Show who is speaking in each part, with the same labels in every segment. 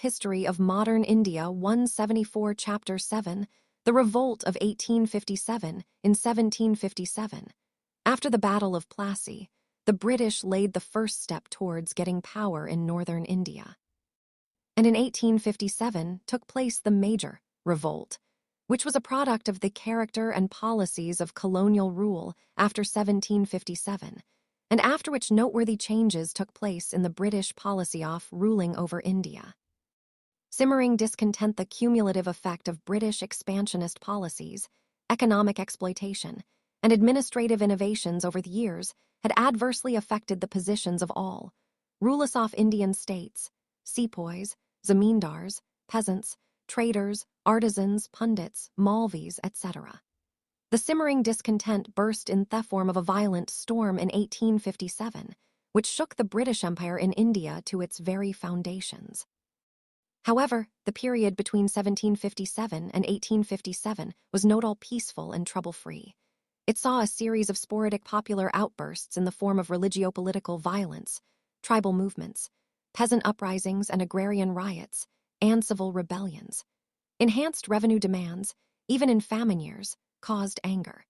Speaker 1: History of Modern India 174 Chapter 7, The Revolt of 1857 in 1757. After the Battle of Plassey, the British laid the first step towards getting power in northern India. And in 1857 took place the major Revolt, which was a product of the character and policies of colonial rule after 1757, and after which noteworthy changes took place in the British policy of ruling over India. Simmering discontent, the cumulative effect of British expansionist policies, economic exploitation, and administrative innovations over the years had adversely affected the positions of all rulers of Indian states, sepoys, zamindars, peasants, traders, artisans, pundits, malvis, etc. The simmering discontent burst in the form of a violent storm in 1857, which shook the British Empire in India to its very foundations. However, the period between 1757 and 1857 was not all peaceful and trouble-free. It saw a series of sporadic popular outbursts in the form of religio-political violence, tribal movements, peasant uprisings and agrarian riots, and civil rebellions. Enhanced revenue demands, even in famine years, caused anger.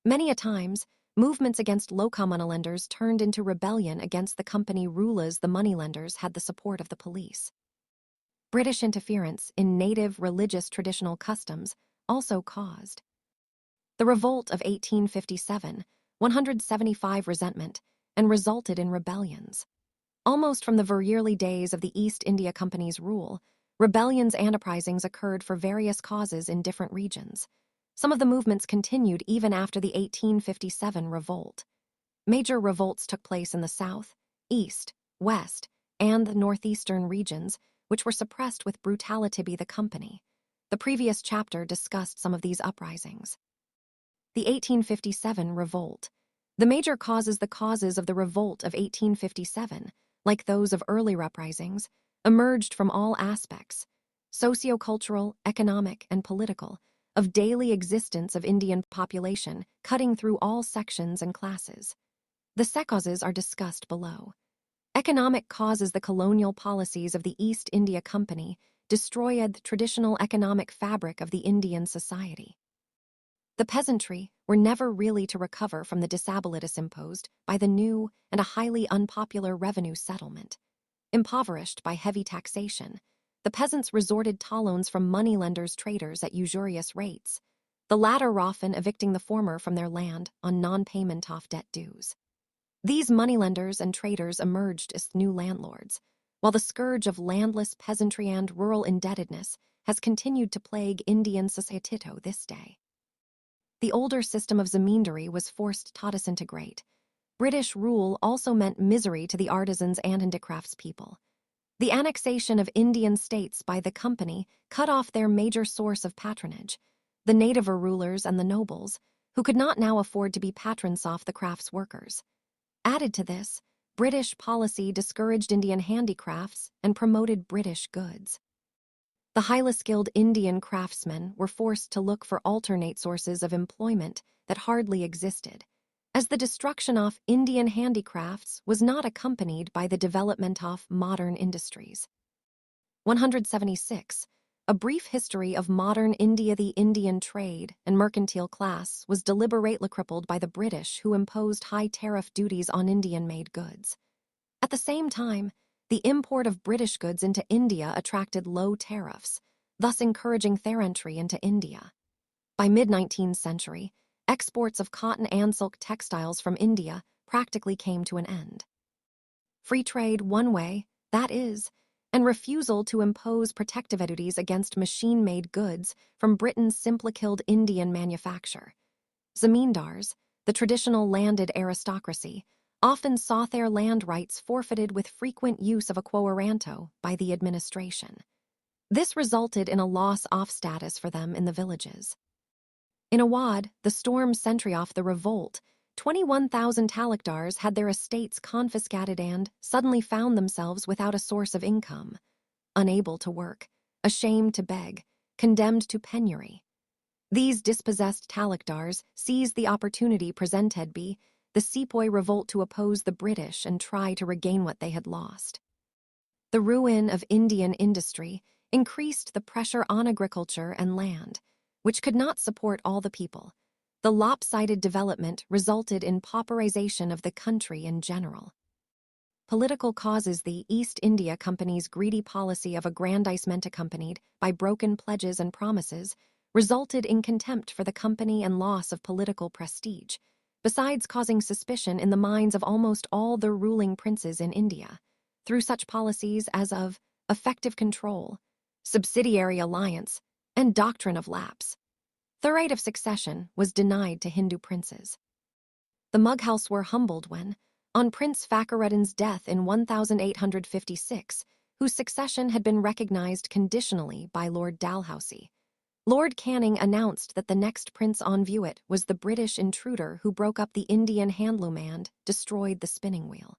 Speaker 1: Many a times, movements against local moneylenders turned into rebellion against the company rulers. The moneylenders had the support of the police. British interference in native religious traditional customs also caused the Revolt of 1857, 175 resentment, and resulted in rebellions. Almost from the very early days of the East India Company's rule, rebellions and uprisings occurred for various causes in different regions. Some of the movements continued even after the 1857 revolt. Major revolts took place in the south, east, west, and the northeastern regions, which were suppressed with brutality by the company. The previous chapter discussed some of these uprisings. The 1857 revolt. The major causes of the revolt of 1857, like those of earlier uprisings, emerged from all aspects, socio-cultural, economic, and political, of daily existence of Indian population, cutting through all sections and classes. The set causes are discussed below. Economic causes. The colonial policies of the East India Company destroyed the traditional economic fabric of the Indian society. The peasantry were never really to recover from the disabilities imposed by the new and a highly unpopular revenue settlement. Impoverished by heavy taxation, the peasants resorted to loans from moneylenders traders at usurious rates, the latter often evicting the former from their land on non-payment of debt dues. These moneylenders and traders emerged as new landlords, while the scourge of landless peasantry and rural indebtedness has continued to plague Indian society to this day. The older system of zamindari was forced to disintegrate. British rule also meant misery to the artisans and handicrafts people. The annexation of Indian states by the company cut off their major source of patronage, the native rulers and the nobles, who could not now afford to be patrons of the crafts workers. Added to this, British policy discouraged Indian handicrafts and promoted British goods. The highly skilled Indian craftsmen were forced to look for alternate sources of employment that hardly existed, as the destruction of Indian handicrafts was not accompanied by the development of modern industries. 176. A brief history of modern India. The Indian trade and mercantile class was deliberately crippled by the British, who imposed high tariff duties on Indian-made goods. At the same time, the import of British goods into India attracted low tariffs, thus encouraging their entry into India. By mid-19th century, exports of cotton and silk textiles from India practically came to an end. Free trade one way, that is, and refusal to impose protective duties against machine-made goods from Britain's simply killed Indian manufacture. Zamindars, the traditional landed aristocracy, often saw their land rights forfeited with frequent use of a quo warranto by the administration. This resulted in a loss of status for them in the villages. In Awadh, the storm century of the revolt, 21,000 talukdars had their estates confiscated and suddenly found themselves without a source of income, unable to work, ashamed to beg, condemned to penury. These dispossessed talukdars seized the opportunity presented by the sepoy revolt to oppose the British and try to regain what they had lost. The ruin of Indian industry increased the pressure on agriculture and land, which could not support all the people. The lopsided development resulted in pauperization of the country in general. Political causes. The East India Company's greedy policy of aggrandizement accompanied by broken pledges and promises resulted in contempt for the company and loss of political prestige, besides causing suspicion in the minds of almost all the ruling princes in India, through such policies as of effective control, subsidiary alliance, and doctrine of lapse. The right of succession was denied to Hindu princes. The Mughals were humbled when, on Prince Fakhruddin's death in 1856, whose succession had been recognized conditionally by Lord Dalhousie, Lord Canning announced that the next prince on Viewit was the British intruder who broke up the Indian handloom and destroyed the spinning wheel.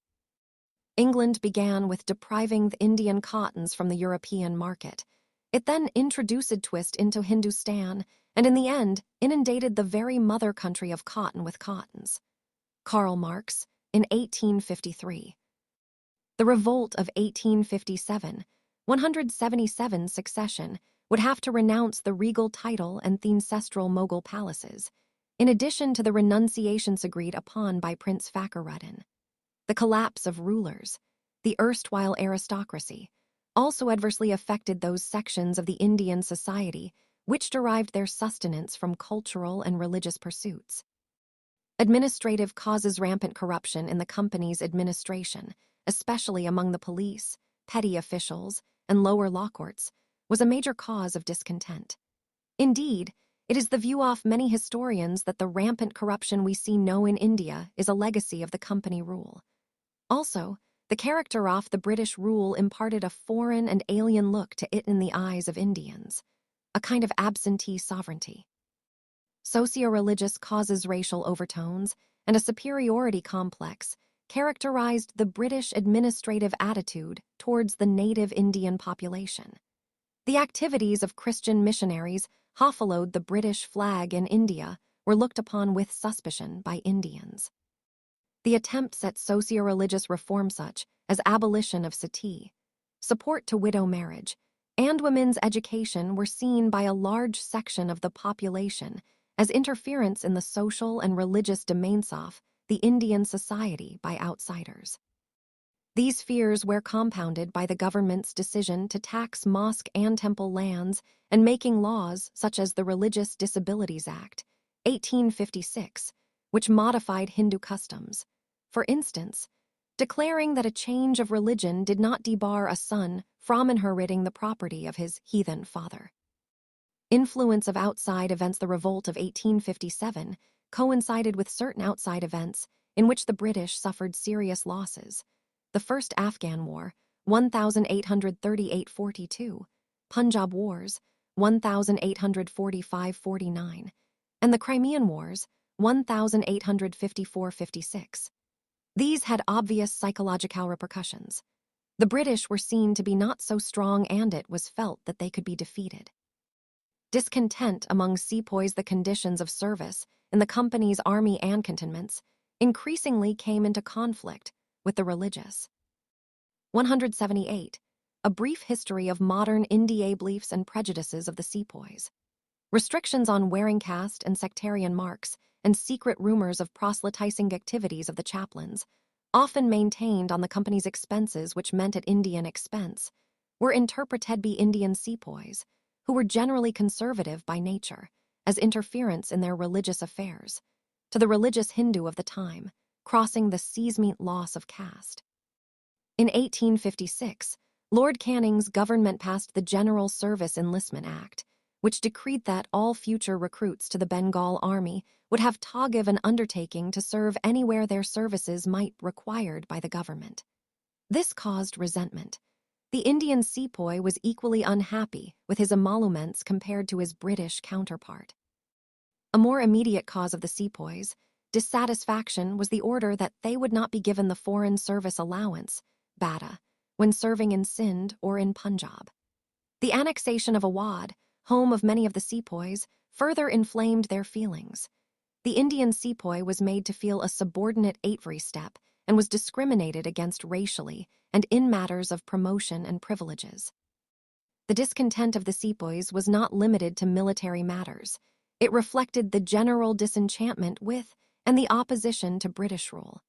Speaker 1: England began with depriving the Indian cottons from the European market. It then introduced twist into Hindustan, and in the end inundated the very mother country of cotton with cottons. Karl Marx, in 1853. The Revolt of 1857, 177 succession, would have to renounce the regal title and the ancestral Mughal palaces, in addition to the renunciations agreed upon by Prince Fakhruddin. The collapse of rulers, the erstwhile aristocracy, also adversely affected those sections of the Indian society which derived their sustenance from cultural and religious pursuits. Administrative causes. Rampant corruption in the company's administration, especially among the police, petty officials, and lower law courts, was a major cause of discontent. Indeed, it is the view of many historians that the rampant corruption we see now in India is a legacy of the company rule. Also, the character of the British rule imparted a foreign and alien look to it in the eyes of Indians, a kind of absentee sovereignty. Socio-religious causes. Racial overtones and a superiority complex characterized the British administrative attitude towards the native Indian population. The activities of Christian missionaries who followed the British flag in India were looked upon with suspicion by Indians. The attempts at socio-religious reform such as abolition of Sati, support to widow marriage, and women's education were seen by a large section of the population as interference in the social and religious domains of the Indian society by outsiders. These fears were compounded by the government's decision to tax mosque and temple lands and making laws such as the Religious Disabilities Act, 1856, which modified Hindu customs. For instance, declaring that a change of religion did not debar a son from inheriting the property of his heathen father. Influence of outside events. The Revolt of 1857 coincided with certain outside events in which the British suffered serious losses. The First Afghan War, 1838–42, Punjab Wars, 1845–49, and the Crimean Wars, 1854–56. These had obvious psychological repercussions. The British were seen to be not so strong, and it was felt that they could be defeated. Discontent among sepoys. The conditions of service in the company's army and cantonments increasingly came into conflict with the religious. 178. A brief history of modern India. Beliefs and prejudices of the sepoys. Restrictions on wearing caste and sectarian marks and secret rumors of proselytizing activities of the chaplains, often maintained on the company's expenses, which meant at Indian expense, were interpreted by Indian sepoys, who were generally conservative by nature, as interference in their religious affairs, to the religious Hindu of the time, crossing the seismic loss of caste. In 1856, Lord Canning's government passed the General Service Enlistment Act, which decreed that all future recruits to the Bengal Army would have to give an undertaking to serve anywhere their services might be required by the government. This caused resentment. The Indian sepoy was equally unhappy with his emoluments compared to his British counterpart. A more immediate cause of the sepoys' dissatisfaction was the order that they would not be given the Foreign Service Allowance, BATA, when serving in Sindh or in Punjab. The annexation of Awadh, home of many of the sepoys, further inflamed their feelings. The Indian sepoy was made to feel a subordinate every step and was discriminated against racially and in matters of promotion and privileges. The discontent of the sepoys was not limited to military matters. It reflected the general disenchantment with and the opposition to British rule.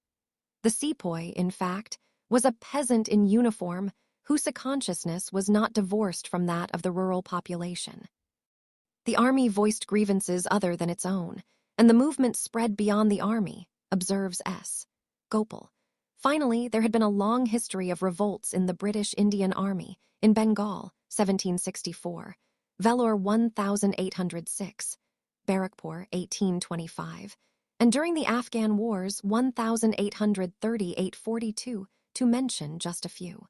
Speaker 1: The sepoy, in fact, was a peasant in uniform whose consciousness was not divorced from that of the rural population. The army voiced grievances other than its own, and the movement spread beyond the army, observes S. Gopal. Finally, there had been a long history of revolts in the British Indian Army, in Bengal, 1764, Vellore 1806, Barrackpore, 1825, and during the Afghan Wars, 1838-42, to mention just a few.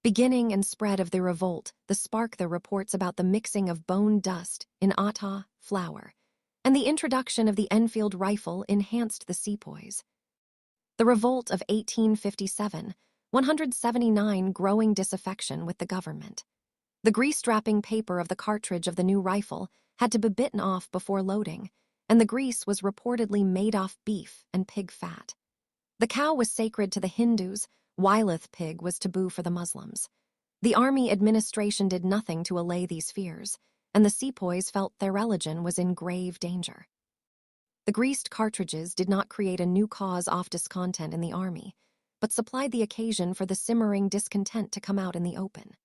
Speaker 1: Beginning and spread of the revolt, the Sparkler reports about the mixing of bone dust in atta, flour, and the introduction of the Enfield rifle enhanced the sepoys. The revolt of 1857, 179 growing disaffection with the government. The grease-strapping paper of the cartridge of the new rifle had to be bitten off before loading, and the grease was reportedly made off beef and pig fat. The cow was sacred to the Hindus, Wyleth pig was taboo for the Muslims. The army administration did nothing to allay these fears, and the sepoys felt their religion was in grave danger. The greased cartridges did not create a new cause of discontent in the army, but supplied the occasion for the simmering discontent to come out in the open.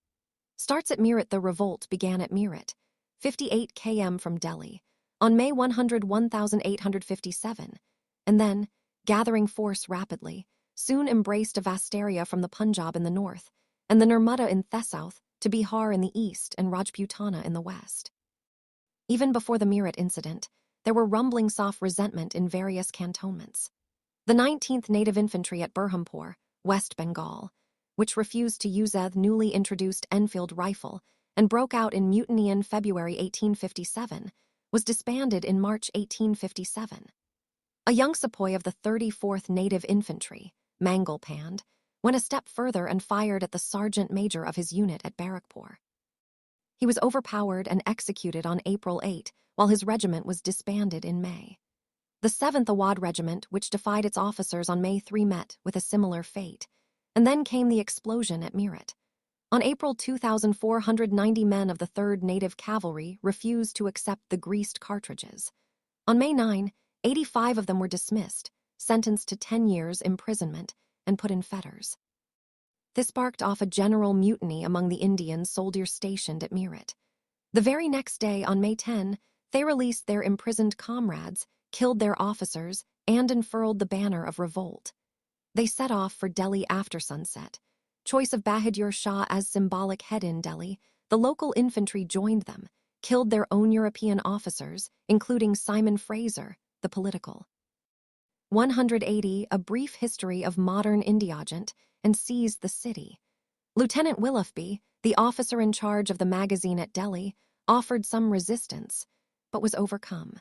Speaker 1: Starts at Meerut. The revolt began at Meerut, 58 km from Delhi, on May 100, 1857, and then, gathering force rapidly, soon embraced a vast area from the Punjab in the north, and the Nirmada in the south, to Bihar in the east and Rajputana in the west. Even before the Meerut incident, there were rumblings of resentment in various cantonments. The 19th Native Infantry at Berhampur, West Bengal, which refused to use the newly introduced Enfield rifle and broke out in mutiny in February 1857, was disbanded in March 1857. A young sepoy of the 34th Native Infantry, Mangal, went a step further and fired at the sergeant major of his unit at Barrackpore. He was overpowered and executed on April 8, while his regiment was disbanded in May. The 7th Awadh Regiment, which defied its officers on May 3, met with a similar fate, and then came the explosion at Meerut. On April 2,490 men of the 3rd Native Cavalry refused to accept the greased cartridges. On May 9, 85 of them were dismissed, sentenced to 10 years imprisonment, and put in fetters. This sparked off a general mutiny among the Indian soldiers stationed at Meerut. The very next day, on May 10, they released their imprisoned comrades, killed their officers, and unfurled the banner of revolt. They set off for Delhi after sunset. Choice of Bahadur Shah as symbolic head in Delhi, the local infantry joined them, killed their own European officers, including Simon Fraser, the political. 180, A Brief History of Modern Indiagent, and seized the city. Lieutenant Willoughby, the officer in charge of the magazine at Delhi, offered some resistance, but was overcome.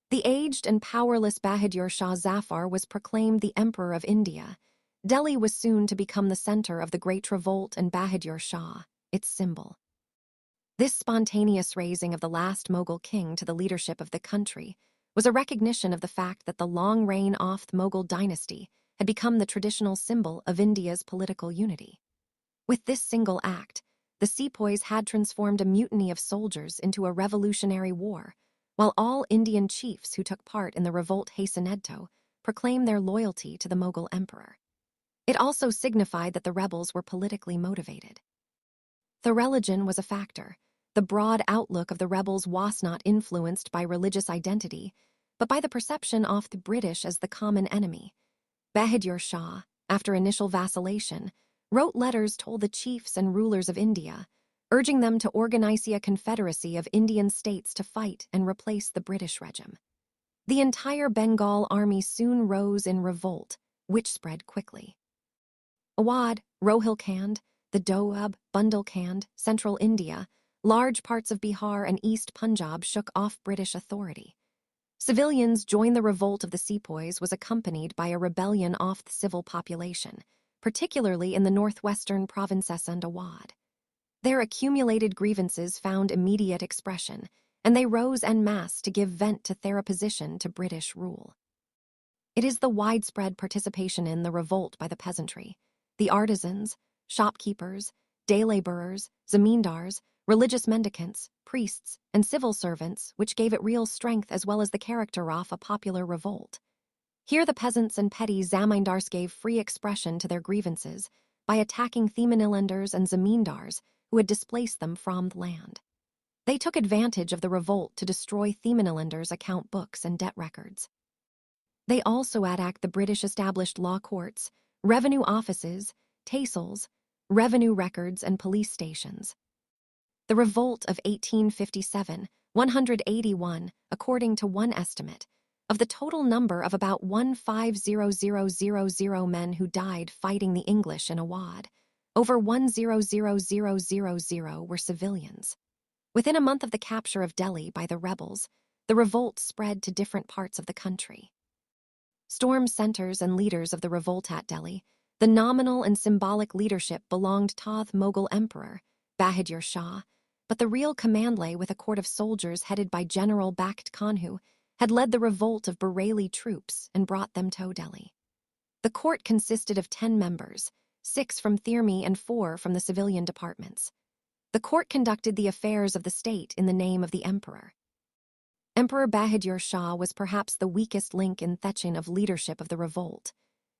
Speaker 1: The aged and powerless Bahadur Shah Zafar was proclaimed the Emperor of India. Delhi was soon to become the center of the Great Revolt and Bahadur Shah, its symbol. This spontaneous raising of the last Mughal king to the leadership of the country was a recognition of the fact that the long reign of the Mughal dynasty had become the traditional symbol of India's political unity. With this single act, the sepoys had transformed a mutiny of soldiers into a revolutionary war, while all Indian chiefs who took part in the revolt hastened proclaimed their loyalty to the Mughal emperor. It also signified that the rebels were politically motivated. The religion was a factor. The broad outlook of the rebels was not influenced by religious identity, but by the perception of the British as the common enemy. Bahadur Shah, after initial vacillation, wrote letters to the chiefs and rulers of India, urging them to organize a confederacy of Indian states to fight and replace the British regime. The entire Bengal army soon rose in revolt, which spread quickly. Awadh, Rohilkhand, the Doab, Bundelkhand, central India, large parts of Bihar and East Punjab shook off British authority. Civilians joined the revolt of the sepoys was accompanied by a rebellion of the civil population, particularly in the northwestern provinces and Awadh. Their accumulated grievances found immediate expression, and they rose en masse to give vent to their opposition to British rule. It is the widespread participation in the revolt by the peasantry, the artisans, shopkeepers, day laborers, zamindars, religious mendicants, priests, and civil servants which gave it real strength as well as the character of a popular revolt. Here the peasants and petty zamindars gave free expression to their grievances by attacking Themanillanders and zamindars who had displaced them from the land. They took advantage of the revolt to destroy Themanillanders' account books and debt records. They also attacked the British established law courts, revenue offices, tahsils, revenue records, and police stations. The Revolt of 1857, 181, according to one estimate, of the total number of about 150,000 men who died fighting the English in Awadh, over 100,000 were civilians. Within a month of the capture of Delhi by the rebels, the revolt spread to different parts of the country. Storm centers and leaders of the revolt at Delhi, the nominal and symbolic leadership belonged to the Mughal emperor, Bahadur Shah, but the real command lay with a court of soldiers headed by General Bakht Khan, who had led the revolt of Bareilly troops and brought them to Delhi. The court consisted of 10 members, 6 from Thirmi and 4 from the civilian departments. The court conducted the affairs of the state in the name of the emperor. Emperor Bahadur Shah was perhaps the weakest link in the chain of leadership of the revolt.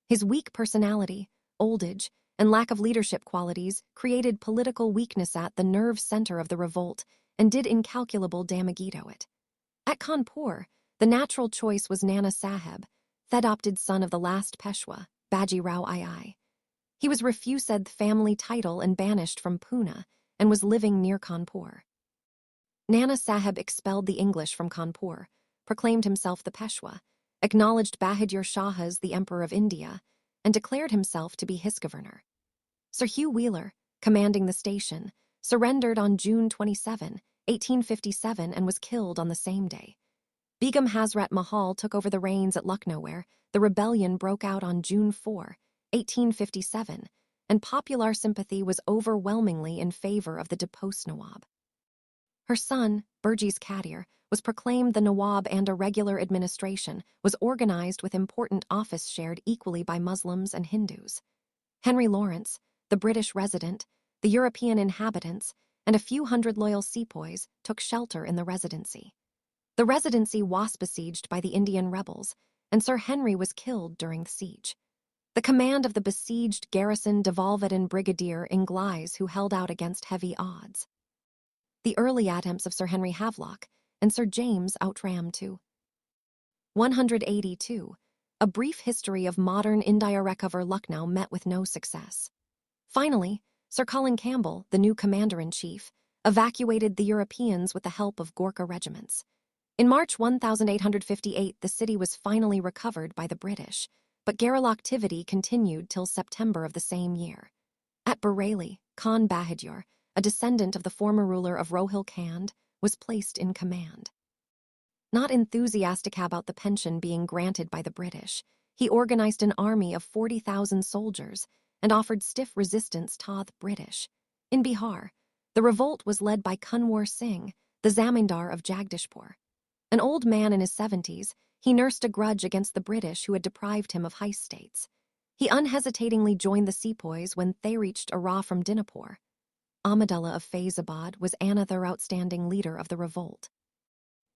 Speaker 1: His weak personality, old age, and lack of leadership qualities created political weakness at the nerve center of the revolt and did incalculable damage to it. At Kanpur, the natural choice was Nana Sahib, the adopted son of the last Peshwa, Baji Rao II. He was refused the family title and banished from Pune and was living near Kanpur. Nana Sahib expelled the English from Kanpur, proclaimed himself the Peshwa, acknowledged Bahadur Shah as the Emperor of India, and declared himself to be his governor. Sir Hugh Wheeler, commanding the station, surrendered on June 27, 1857 and was killed on the same day. Begum Hazrat Mahal took over the reins at Lucknow where the rebellion broke out on June 4, 1857, and popular sympathy was overwhelmingly in favor of the deposed Nawab. Her son, Burjis Kadir, was proclaimed the Nawab and a regular administration was organized with important office shared equally by Muslims and Hindus. Henry Lawrence, the British resident, the European inhabitants, and a few hundred loyal sepoys took shelter in the residency. The residency was besieged by the Indian rebels, and Sir Henry was killed during the siege. The command of the besieged garrison devolved in Brigadier Inglis, who held out against heavy odds. The early attempts of Sir Henry Havelock and Sir James outram to 182. A brief history of modern India recover Lucknow met with no success. Finally, Sir Colin Campbell, the new commander-in-chief, evacuated the Europeans with the help of Gorkha regiments. In March 1858, the city was finally recovered by the British, but guerrilla activity continued till September of the same year. At Bareilly, Khan Bahadur, a descendant of the former ruler of Rohilkhand, was placed in command. Not enthusiastic about the pension being granted by the British, he organized an army of 40,000 soldiers and offered stiff resistance to the British. In Bihar, the revolt was led by Kunwar Singh, the zamindar of Jagdishpur. An old man in his 70s, he nursed a grudge against the British who had deprived him of high states. He unhesitatingly joined the sepoys when they reached Arya from Dinapur. Ahmadullah of Faizabad was another outstanding leader of the revolt.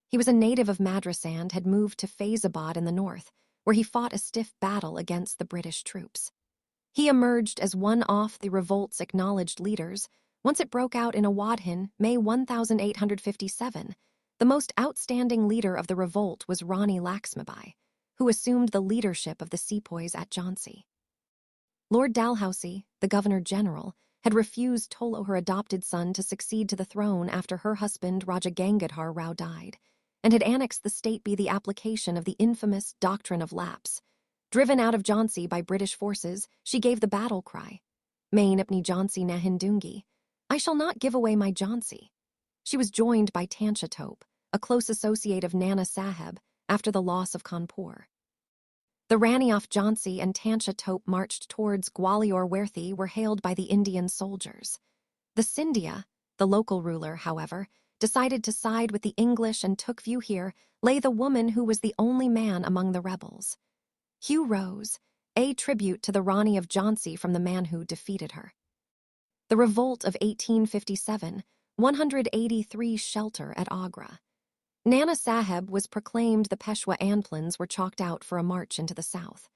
Speaker 1: He was a native of Madras and had moved to Faizabad in the north, where he fought a stiff battle against the British troops. He emerged as one of the revolt's acknowledged leaders once it broke out in Awadh, May 1857. The most outstanding leader of the revolt was Rani Lakshmibai, who assumed the leadership of the sepoys at Jhansi. Lord Dalhousie, the Governor-General, had refused Tolo, her adopted son, to succeed to the throne after her husband Raja Gangadhar Rao died, and had annexed the state by the application of the infamous doctrine of lapse. Driven out of Jhansi by British forces, she gave the battle cry, Main apni Jhansi na hindungi, I shall not give away my Jhansi. She was joined by Tansha Tope, a close associate of Nana Sahib, after the loss of Kanpur. The Rani of Jhansi and Tansha Tope marched towards Gwalior where they were hailed by the Indian soldiers. The Scindia, the local ruler, however, decided to side with the English and took view here lay the woman who was the only man among the rebels. Hugh rose, a tribute to the Rani of Jhansi from the man who defeated her. The Revolt of 1857, 183 shelter at Agra. Nana Sahib was proclaimed. The Peshwa Anplans were chalked out for a march into the south.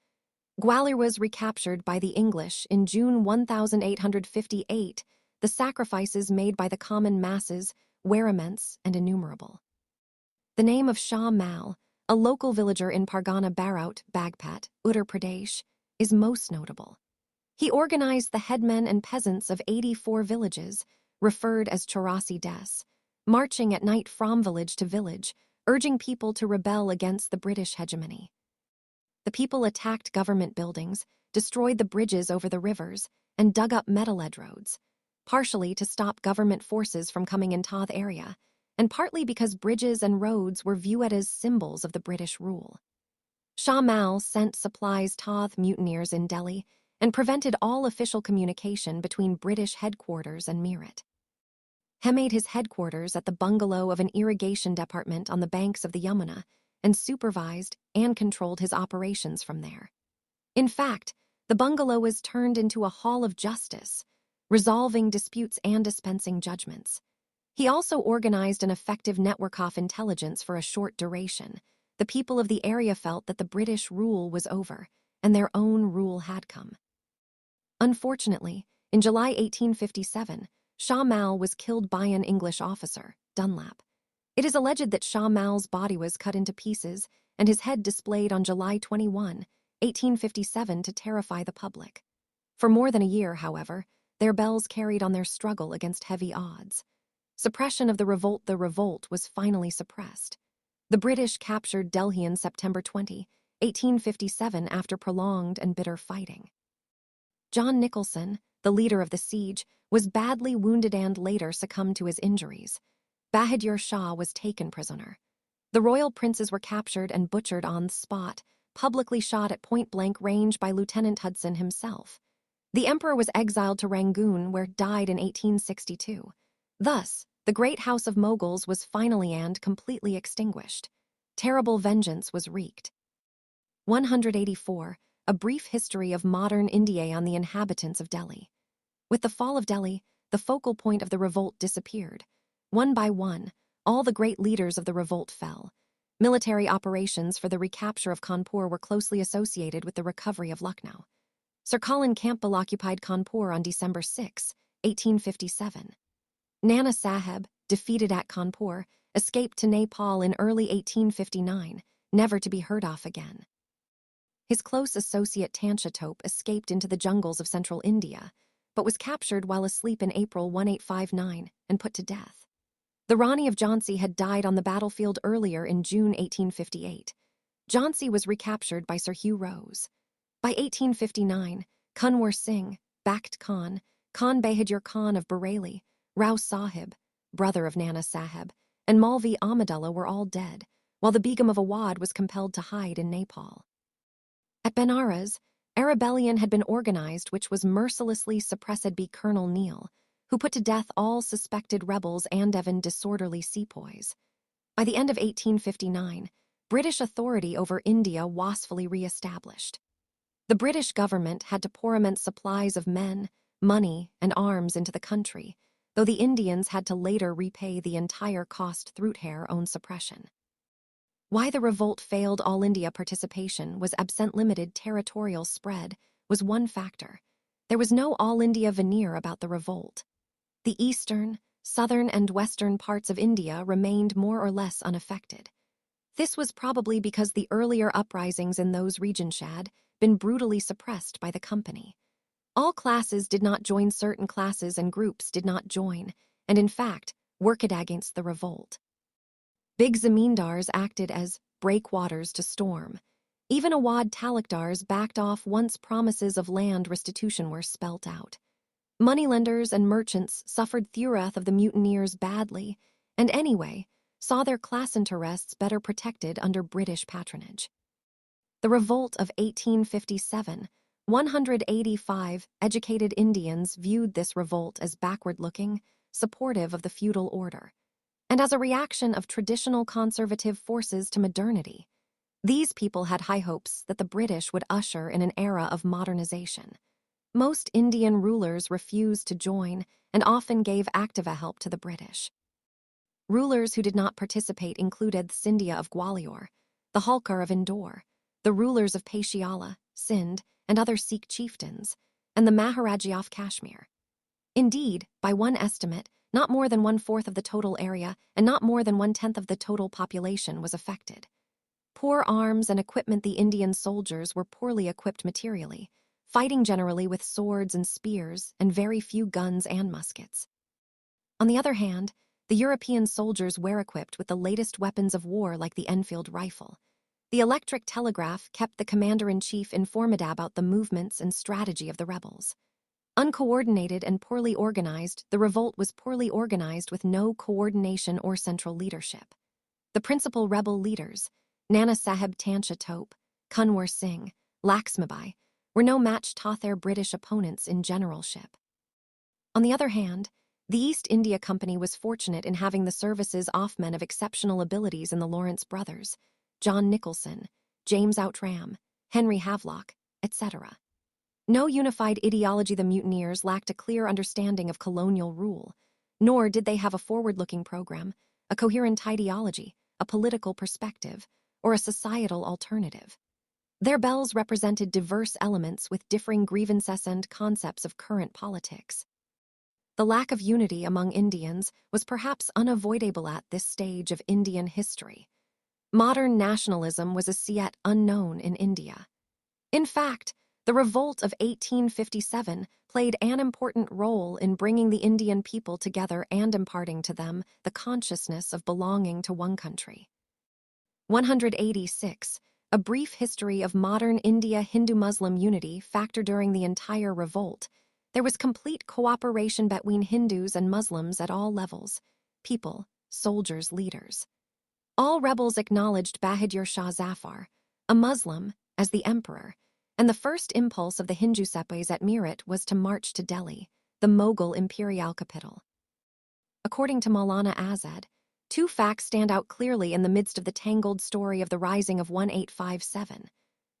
Speaker 1: Gwalior was recaptured by the English in June 1858, the sacrifices made by the common masses were immense and innumerable. The name of Shah Mal, a local villager in Pargana Bharat, Bagpat, Uttar Pradesh, is most notable. He organized the headmen and peasants of 84 villages, referred as Chaurasi Des, marching at night from village to village, urging people to rebel against the British hegemony. The people attacked government buildings, destroyed the bridges over the rivers, and dug up metal-led roads, partially to stop government forces from coming into the area, and partly because bridges and roads were viewed as symbols of the British rule. Shah Mal sent supplies to the mutineers in Delhi and prevented all official communication between British headquarters and Meerut. He made his headquarters at the bungalow of an irrigation department on the banks of the Yamuna and supervised and controlled his operations from there. In fact, the bungalow was turned into a hall of justice, resolving disputes and dispensing judgments. He also organized an effective network of intelligence for a short duration. The people of the area felt that the British rule was over, and their own rule had come. Unfortunately, in July 1857, Shah Mal was killed by an English officer, Dunlap. It is alleged that Shah Mal's body was cut into pieces and his head displayed on July 21, 1857 to terrify the public. For more than a year, however, their bells carried on their struggle against heavy odds. Suppression of the revolt was finally suppressed. The British captured Delhi in September 20, 1857 after prolonged and bitter fighting. John Nicholson, the leader of the siege, was badly wounded and later succumbed to his injuries. Bahadur Shah was taken prisoner. The royal princes were captured and butchered on the spot, publicly shot at point-blank range by Lieutenant Hudson himself. The emperor was exiled to Rangoon, where died in 1862. Thus, the great house of Mughals was finally and completely extinguished. Terrible vengeance was wreaked. 184. A brief history of modern India on the inhabitants of Delhi. With the fall of Delhi, the focal point of the revolt disappeared. One by one, all the great leaders of the revolt fell. Military operations for the recapture of Kanpur were closely associated with the recovery of Lucknow. Sir Colin Campbell occupied Kanpur on December 6, 1857. Nana Sahib, defeated at Kanpur, escaped to Nepal in early 1859, never to be heard of again. His close associate Tansha Tope escaped into the jungles of central India, but was captured while asleep in April 1859 and put to death. The Rani of Jhansi had died on the battlefield earlier in June 1858. Jhansi was recaptured by Sir Hugh Rose. By 1859, Kunwar Singh, Bakht Khan, Khan Bahadur Khan of Bareilly, Rao Sahib, brother of Nana Sahib, and Malvi Ahmadullah were all dead, while the Begum of Awadh was compelled to hide in Nepal. At Benares, a rebellion had been organized which was mercilessly suppressed by Colonel Neil, who put to death all suspected rebels and even disorderly sepoys. By the end of 1859, British authority over India was fully re-established. The British government had to pour immense supplies of men, money, and arms into the country, though the Indians had to later repay the entire cost through their own suppression. Why the revolt failed all India participation was absent limited territorial spread was one factor. There was no all India veneer about the revolt. The eastern, southern, and western parts of India remained more or less unaffected. This was probably because the earlier uprisings in those regions had been brutally suppressed by the company. All classes did not join, certain classes and groups did not join, and in fact, worked against the revolt. Big zamindars acted as breakwaters to storm. Even Awadh talukdars backed off once promises of land restitution were spelt out. Moneylenders and merchants suffered the wrath of the mutineers badly, and anyway, saw their class interests better protected under British patronage. The Revolt of 1857, 185 educated Indians viewed this revolt as backward-looking, supportive of the feudal order, and as a reaction of traditional conservative forces to modernity. These people had high hopes that the British would usher in an era of modernization. Most Indian rulers refused to join and often gave active help to the British. Rulers who did not participate included Scindia of Gwalior, the Holkar of Indore, the rulers of Patiala, Sindh, and other Sikh chieftains, and the Maharaja of Kashmir. Indeed, by one estimate, not more than 1/4 of the total area and not more than 1/10 of the total population was affected. Poor arms and equipment. The Indian soldiers were poorly equipped materially, fighting generally with swords and spears and very few guns and muskets. On the other hand, the European soldiers were equipped with the latest weapons of war like the Enfield rifle. The electric telegraph kept the commander-in-chief informed about the movements and strategy of the rebels. Uncoordinated and poorly organized, the revolt was poorly organized with no coordination or central leadership. The principal rebel leaders, Nana Sahib Tansha Tope, Kunwar Singh, Lakshmibai, were no match to their British opponents in generalship. On the other hand, the East India Company was fortunate in having the services of men of exceptional abilities in the Lawrence brothers, John Nicholson, James Outram, Henry Havelock, etc. No unified ideology. The mutineers lacked a clear understanding of colonial rule, nor did they have a forward-looking program, a coherent ideology, a political perspective, or a societal alternative. Their bells represented diverse elements with differing grievances and concepts of current politics. The lack of unity among Indians was perhaps unavoidable at this stage of Indian history. Modern nationalism was as yet unknown in India. In fact, the Revolt of 1857 played an important role in bringing the Indian people together and imparting to them the consciousness of belonging to one country. 186. A brief history of modern India. Hindu-Muslim unity factor. During the entire revolt, there was complete cooperation between Hindus and Muslims at all levels: people, soldiers, leaders. All rebels acknowledged Bahadur Shah Zafar, a Muslim, as the emperor, and the first impulse of the Hindu sepahis at Meerut was to march to Delhi, the Mughal imperial capital. According to Maulana Azad, two facts stand out clearly in the midst of the tangled story of the rising of 1857.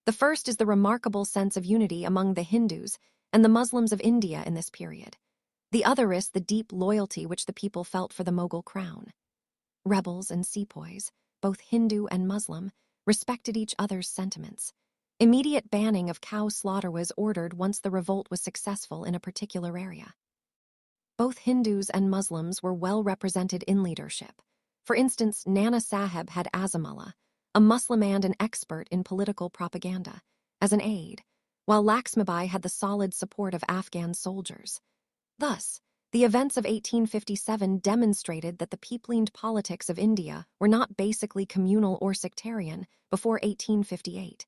Speaker 1: The first is the remarkable sense of unity among the Hindus and the Muslims of India in this period. The other is the deep loyalty which the people felt for the Mughal crown. Rebels and sepoys, both Hindu and Muslim, respected each other's sentiments. Immediate banning of cow slaughter was ordered once the revolt was successful in a particular area. Both Hindus and Muslims were well represented in leadership. For instance, Nana Sahib had Azamullah, a Muslim and an expert in political propaganda, as an aide, while Lakshmibai had the solid support of Afghan soldiers. Thus, the events of 1857 demonstrated that the peopled politics of India were not basically communal or sectarian before 1858.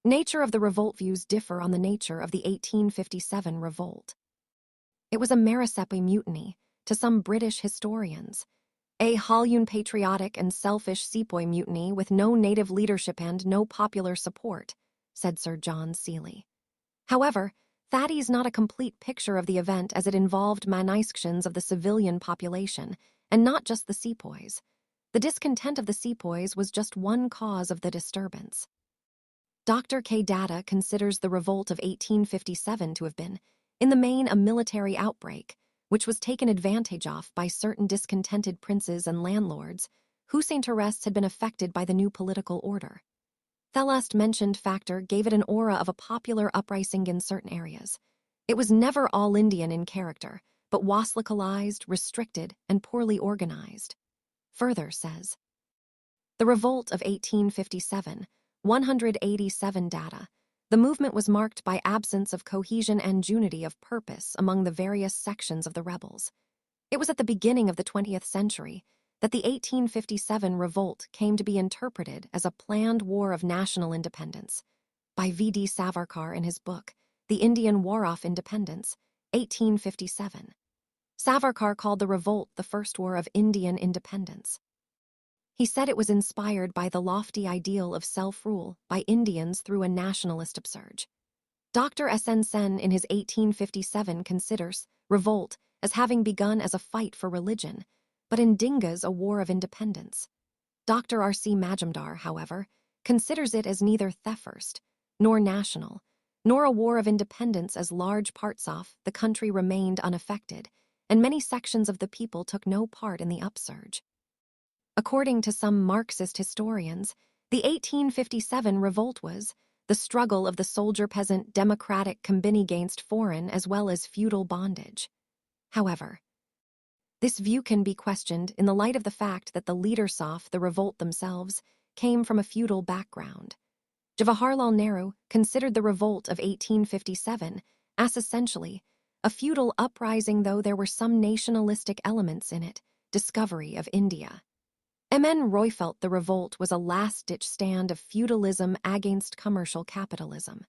Speaker 1: Nature of the revolt. Views differ on the nature of the 1857 revolt. It was a Marasepi mutiny, to some British historians, a Halyun patriotic and selfish sepoy mutiny with no native leadership and no popular support, said Sir John Seeley. However, that is not a complete picture of the event, as it involved manisctions of the civilian population, and not just the sepoys. The discontent of the sepoys was just one cause of the disturbance. Dr. K. Datta considers the revolt of 1857 to have been, in the main, a military outbreak, which was taken advantage of by certain discontented princes and landlords whose interests had been affected by the new political order. The last mentioned factor gave it an aura of a popular uprising in certain areas. It was never all Indian in character, but was localized, restricted, and poorly organized. Further says, the revolt of 1857, 187 Datta, the movement was marked by absence of cohesion and unity of purpose among the various sections of the rebels. It was at the beginning of the 20th century that the 1857 revolt came to be interpreted as a planned war of national independence by V.D. Savarkar in his book, The Indian War of Independence, 1857. Savarkar called the revolt the first war of Indian independence. He said it was inspired by the lofty ideal of self-rule by Indians through a nationalist upsurge. Dr. S.N. Sen in his 1857 considers revolt as having begun as a fight for religion, but in Dingas a war of independence. Dr. R.C. Majumdar, however, considers it as neither first nor national, nor a war of independence, as large parts of the country remained unaffected, and many sections of the people took no part in the upsurge. According to some Marxist historians, the 1857 revolt was the struggle of the soldier-peasant democratic combine against foreign as well as feudal bondage. However, this view can be questioned in the light of the fact that the leaders of the revolt themselves came from a feudal background. Jawaharlal Nehru considered the revolt of 1857 as essentially a feudal uprising, though there were some nationalistic elements in it. Discovery of India. M.N. Roy felt the revolt was a last-ditch stand of feudalism against commercial capitalism.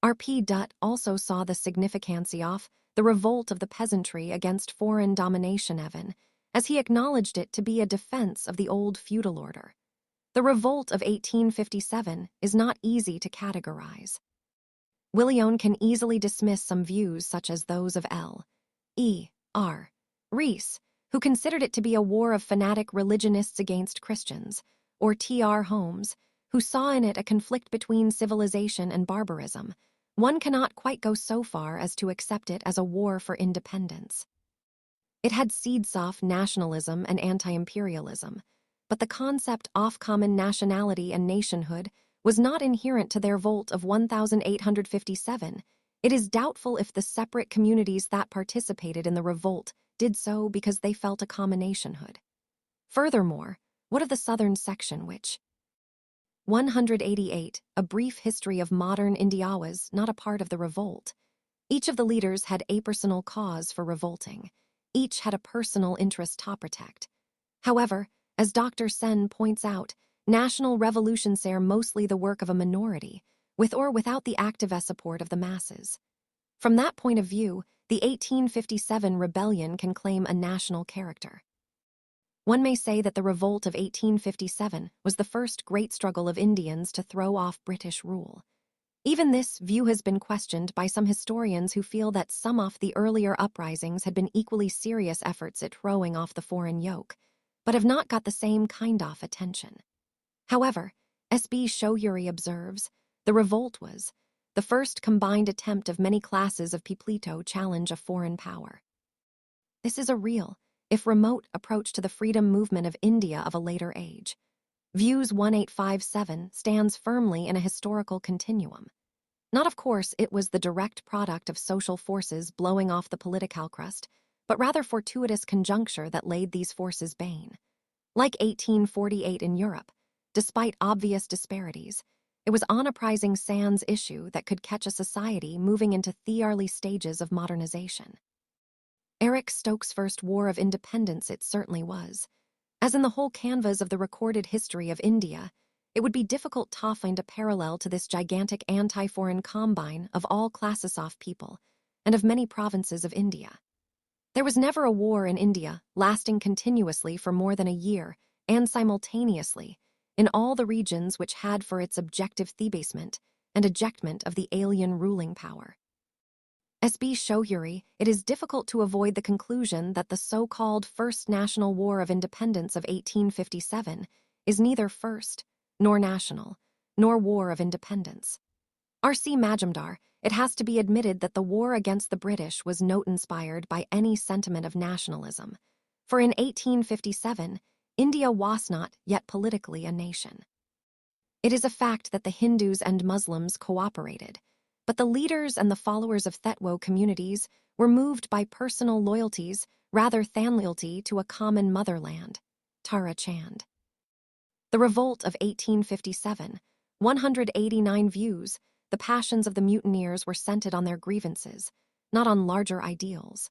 Speaker 1: R.P. Dutt also saw the significance of the revolt of the peasantry against foreign domination even, as he acknowledged it to be a defense of the old feudal order. The revolt of 1857 is not easy to categorize. Willione can easily dismiss some views such as those of L. E. R. Rees, who considered it to be a war of fanatic religionists against Christians, or T.R. Holmes, who saw in it a conflict between civilization and barbarism. One cannot quite go so far as to accept it as a war for independence. It had seeds of nationalism and anti-imperialism, but the concept of common nationality and nationhood was not inherent to their revolt of 1857. It is doubtful if the separate communities that participated in the revolt did so because they felt a common nationhood. Furthermore, what of the southern section which 188, a brief history of modern India, was not a part of the revolt? Each of the leaders had a personal cause for revolting. Each had a personal interest to protect. However, as Dr. Sen points out, national revolutions are mostly the work of a minority, with or without the active support of the masses. From that point of view, the 1857 rebellion can claim a national character. One may say that the revolt of 1857 was the first great struggle of Indians to throw off British rule. Even this view has been questioned by some historians who feel that some of the earlier uprisings had been equally serious efforts at throwing off the foreign yoke, but have not got the same kind of attention. However, S.B. Shoyuri observes, the revolt was the first combined attempt of many classes of people to challenge a foreign power. This is a real, if remote, approach to the freedom movement of India of a later age. Views 1857 stands firmly in a historical continuum. Not, of course, it was the direct product of social forces blowing off the political crust, but rather fortuitous conjuncture that laid these forces bane. Like 1848 in Europe, despite obvious disparities, it was on uprising sans issue that could catch a society moving into the early stages of modernization. Eric Stokes' first war of independence it certainly was. As in the whole canvas of the recorded history of India, it would be difficult to find a parallel to this gigantic anti-foreign combine of all classes of people and of many provinces of India. There was never a war in India lasting continuously for more than a year and simultaneously in all the regions which had for its objective the abasement and ejectment of the alien ruling power. S.B. Shoyuri, it is difficult to avoid the conclusion that the so-called First National War of Independence of 1857 is neither first, nor national, nor war of independence. R.C. Majumdar, it has to be admitted that the war against the British was not inspired by any sentiment of nationalism, for in 1857, India was not yet politically a nation. It is a fact that the Hindus and Muslims cooperated, but the leaders and the followers of Thetwo communities were moved by personal loyalties rather than loyalty to a common motherland, Tara Chand. The revolt of 1857, 189 views, the passions of the mutineers were centered on their grievances, not on larger ideals.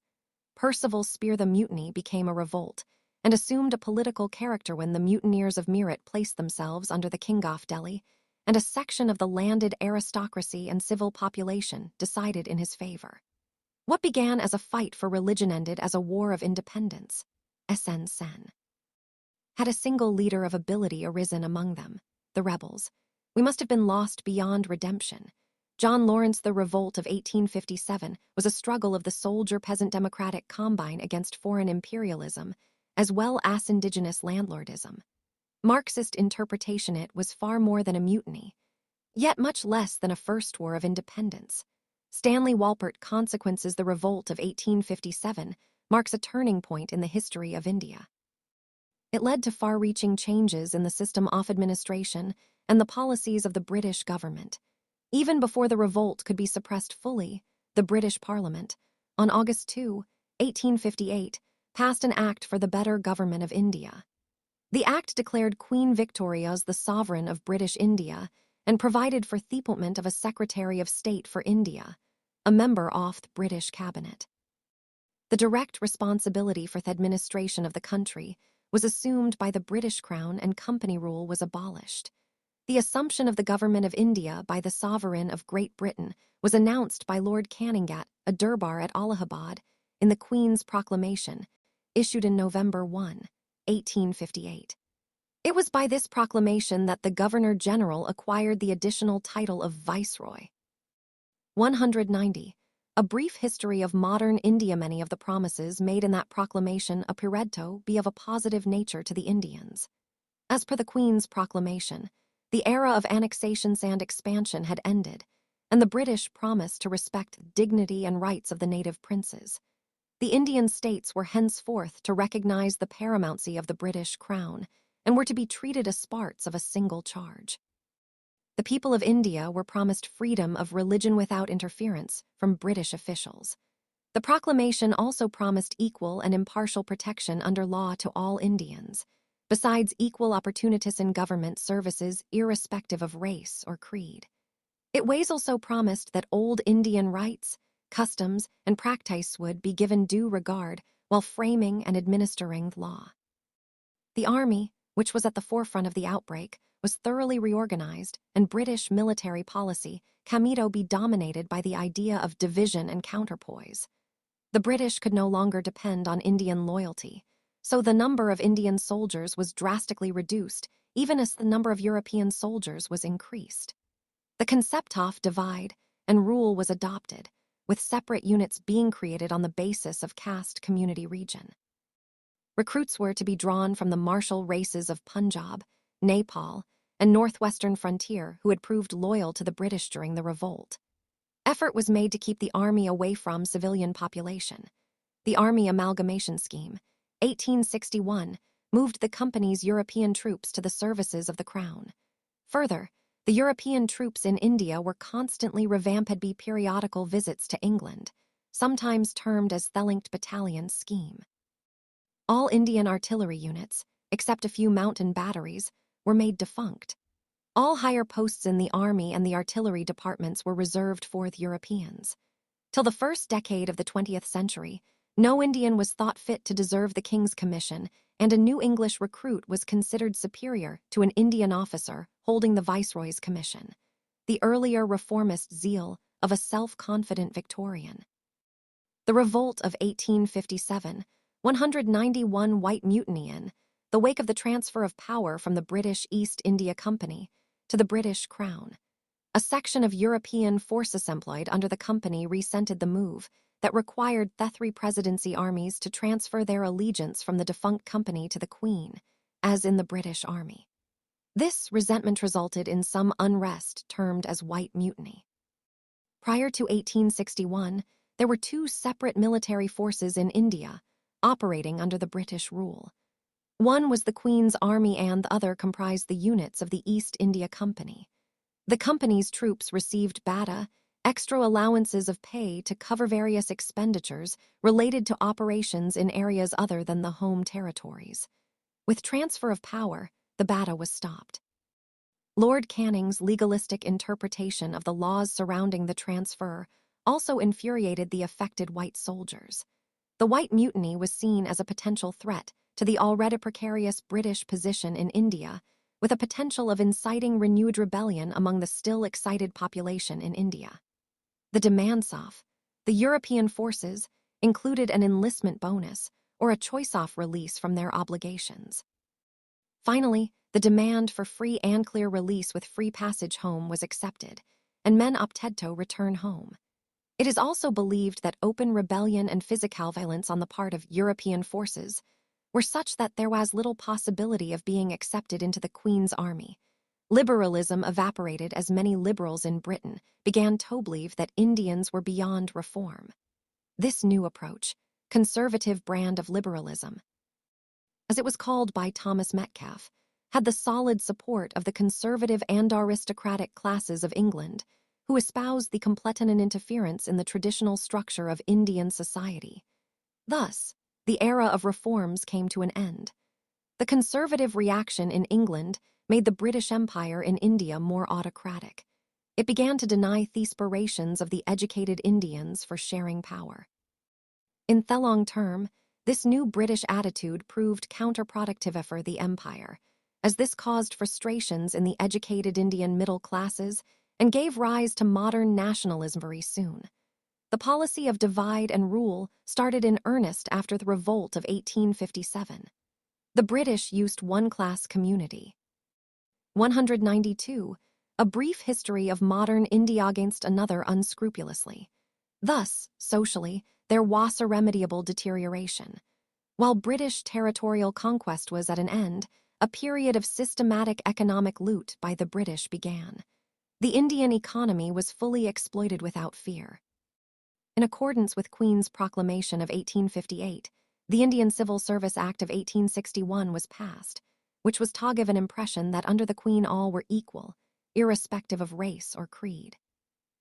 Speaker 1: Percival Spear the Mutiny became a revolt, and assumed a political character when the mutineers of Meerut placed themselves under the King of Delhi, and a section of the landed aristocracy and civil population decided in his favor. What began as a fight for religion ended as a war of independence. S.N. Sen. Had a single leader of ability arisen among them, the rebels, we must have been lost beyond redemption. John Lawrence, the revolt of 1857 was a struggle of the soldier-peasant democratic combine against foreign imperialism, as well as indigenous landlordism. Marxist interpretation it was far more than a mutiny, yet much less than a first war of independence. Stanley Walport consequences the Revolt of 1857 marks a turning point in the history of India. It led to far-reaching changes in the system of administration and the policies of the British government. Even before the revolt could be suppressed fully, the British Parliament, on August 2, 1858, passed an Act for the Better Government of India. The Act declared Queen Victoria as the sovereign of British India and provided for the appointment of a Secretary of State for India, a member of the British Cabinet. The direct responsibility for the administration of the country was assumed by the British Crown and company rule was abolished. The assumption of the government of India by the sovereign of Great Britain was announced by Lord Canning at a durbar at Allahabad in the Queen's Proclamation, issued in November 1, 1858. It was by this proclamation that the Governor-General acquired the additional title of Viceroy. 190. A brief history of modern India. Many of the promises made in that proclamation appeared to be of a positive nature to the Indians. As per the Queen's proclamation, the era of annexations and expansion had ended, and the British promised to respect the dignity and rights of the native princes. The Indian states were henceforth to recognize the paramountcy of the British Crown and were to be treated as parts of a single charge. The people of India were promised freedom of religion without interference from British officials. The proclamation also promised equal and impartial protection under law to all Indians, besides equal opportunities in government services irrespective of race or creed. It was also promised that old Indian rights, customs, and practice would be given due regard while framing and administering law. The army, which was at the forefront of the outbreak, was thoroughly reorganized, and British military policy came to be dominated by the idea of division and counterpoise. The British could no longer depend on Indian loyalty, so the number of Indian soldiers was drastically reduced, even as the number of European soldiers was increased. The concept of divide and rule was adopted, with separate units being created on the basis of caste community region. Recruits were to be drawn from the martial races of Punjab, Nepal, and northwestern frontier who had proved loyal to the British during the revolt. Effort was made to keep the army away from civilian population. The Army Amalgamation Scheme, 1861, moved the company's European troops to the services of the Crown. Further, the European troops in India were constantly revamped by periodical visits to England, sometimes termed as the Linked Battalion Scheme. All Indian artillery units, except a few mountain batteries, were made defunct. All higher posts in the army and the artillery departments were reserved for the Europeans. Till the first decade of the 20th century, no Indian was thought fit to deserve the King's commission, and a new English recruit was considered superior to an Indian officer holding the Viceroy's commission. The earlier reformist zeal of a self-confident Victorian. The Revolt of 1857, 191 White Mutiny in the wake of the transfer of power from the British East India Company to the British Crown. A section of European forces employed under the company resented the move that required the three presidency armies to transfer their allegiance from the defunct company to the Queen, as in the British Army. This resentment resulted in some unrest termed as White Mutiny. Prior to 1861, there were two separate military forces in India, operating under the British rule. One was the Queen's Army and the other comprised the units of the East India Company. The company's troops received bata, extra allowances of pay to cover various expenditures related to operations in areas other than the home territories. With transfer of power, the bata was stopped. Lord Canning's legalistic interpretation of the laws surrounding the transfer also infuriated the affected white soldiers. The White Mutiny was seen as a potential threat to the already precarious British position in India, with a potential of inciting renewed rebellion among the still excited population in India. The demands of the European forces included an enlistment bonus or a choice-off release from their obligations. Finally, the demand for free and clear release with free passage home was accepted, and men opted to return home. It is also believed that open rebellion and physical violence on the part of European forces were such that there was little possibility of being accepted into the Queen's army. Liberalism evaporated as many liberals in Britain began to believe that Indians were beyond reform. This new approach, conservative brand of liberalism, as it was called by Thomas Metcalfe, had the solid support of the conservative and aristocratic classes of England, who espoused the completon interference in the traditional structure of Indian society. Thus, the era of reforms came to an end. The conservative reaction in England made the British Empire in India more autocratic. It began to deny the aspirations of the educated Indians for sharing power. In the long term, this new British attitude proved counterproductive for the empire, as this caused frustrations in the educated Indian middle classes and gave rise to modern nationalism very soon. The policy of divide and rule started in earnest after the Revolt of 1857. The British used one-class community. 192. A brief history of modern India against another unscrupulously. Thus, socially, there was irremediable deterioration. While British territorial conquest was at an end, a period of systematic economic loot by the British began. The Indian economy was fully exploited without fear. In accordance with Queen's Proclamation of 1858, the Indian Civil Service Act of 1861 was passed, which was to give an impression that under the Queen all were equal, irrespective of race or creed.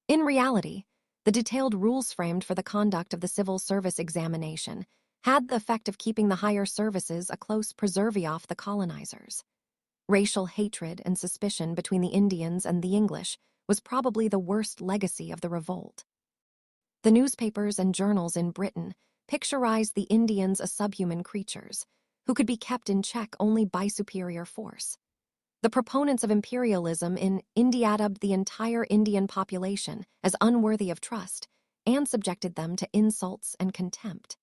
Speaker 1: In reality, the detailed rules framed for the conduct of the civil service examination had the effect of keeping the higher services a close preserve off the colonizers. Racial hatred and suspicion between the Indians and the English was probably the worst legacy of the revolt. The newspapers and journals in Britain picturized the Indians as subhuman creatures, who could be kept in check only by superior force. The proponents of imperialism in India dubbed the entire Indian population as unworthy of trust and subjected them to insults and contempt.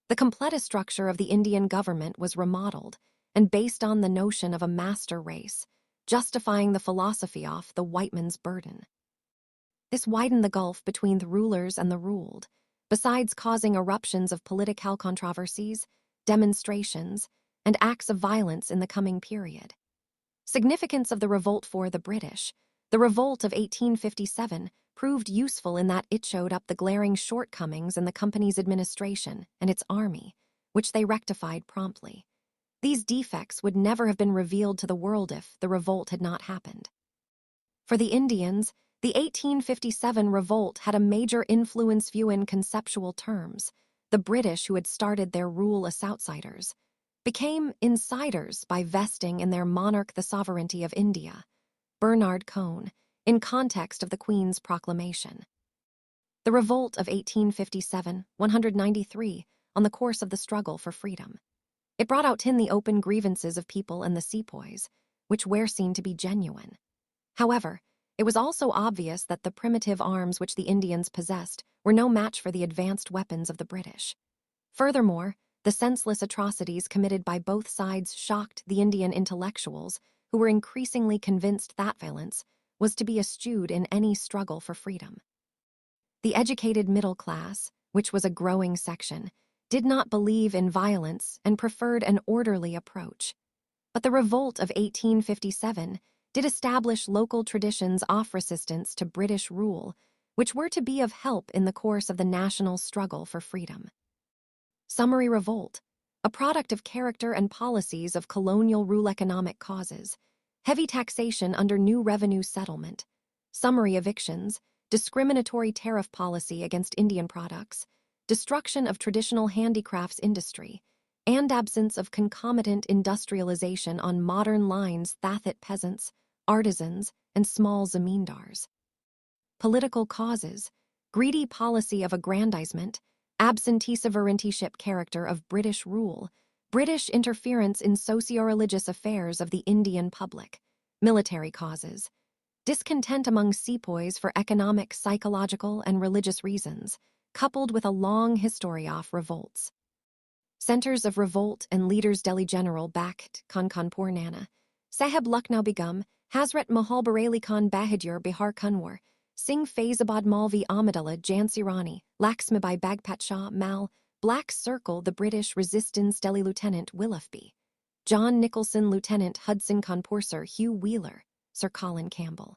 Speaker 1: The complete structure of the Indian government was remodeled and based on the notion of a master race, justifying the philosophy of the white man's burden. This widened the gulf between the rulers and the ruled, besides causing eruptions of political controversies, demonstrations, and acts of violence in the coming period. Significance of the revolt for the British. The Revolt of 1857 proved useful in that it showed up the glaring shortcomings in the company's administration and its army, which they rectified promptly. These defects would never have been revealed to the world if the revolt had not happened. For the Indians, the 1857 revolt had a major influence view in conceptual terms. The British, who had started their rule as outsiders, became insiders by vesting in their monarch the sovereignty of India. Bernard Cohn, in context of the Queen's Proclamation. The Revolt of 1857, 193, on the course of the struggle for freedom. It brought out in the open grievances of people and the sepoys, which were seen to be genuine. However, it was also obvious that the primitive arms which the Indians possessed were no match for the advanced weapons of the British. Furthermore, the senseless atrocities committed by both sides shocked the Indian intellectuals, who were increasingly convinced that violence was to be eschewed in any struggle for freedom. The educated middle class, which was a growing section, did not believe in violence and preferred an orderly approach. But the Revolt of 1857 did establish local traditions of resistance to British rule, which were to be of help in the course of the national struggle for freedom. Summary Revolt, a product of character and policies of colonial rule economic causes, heavy taxation under new revenue settlement, summary evictions, discriminatory tariff policy against Indian products, destruction of traditional handicrafts industry, and absence of concomitant industrialization on modern lines that peasants, artisans, and small zamindars. Political causes, greedy policy of aggrandizement, absentee sovereigntyship character of British rule, British interference in socio-religious affairs of the Indian public, military causes, discontent among sepoys for economic, psychological, and religious reasons, coupled with a long history of revolts. Centers of revolt and leaders Delhi General Bakht Khan Kanpur Nana, Sahib Lucknow Begum, Hazrat Mahal Bareilly Khan Bahadur Bihar Kunwar, Singh Faizabad Malvi Ahmadullah Jhansi Rani Lakshmibai Bagpat Shah Mal, Black Circle, the British Resistance Delhi Lieutenant Willoughby, John Nicholson, Lieutenant Hudson Conpurser Hugh Wheeler, Sir Colin Campbell.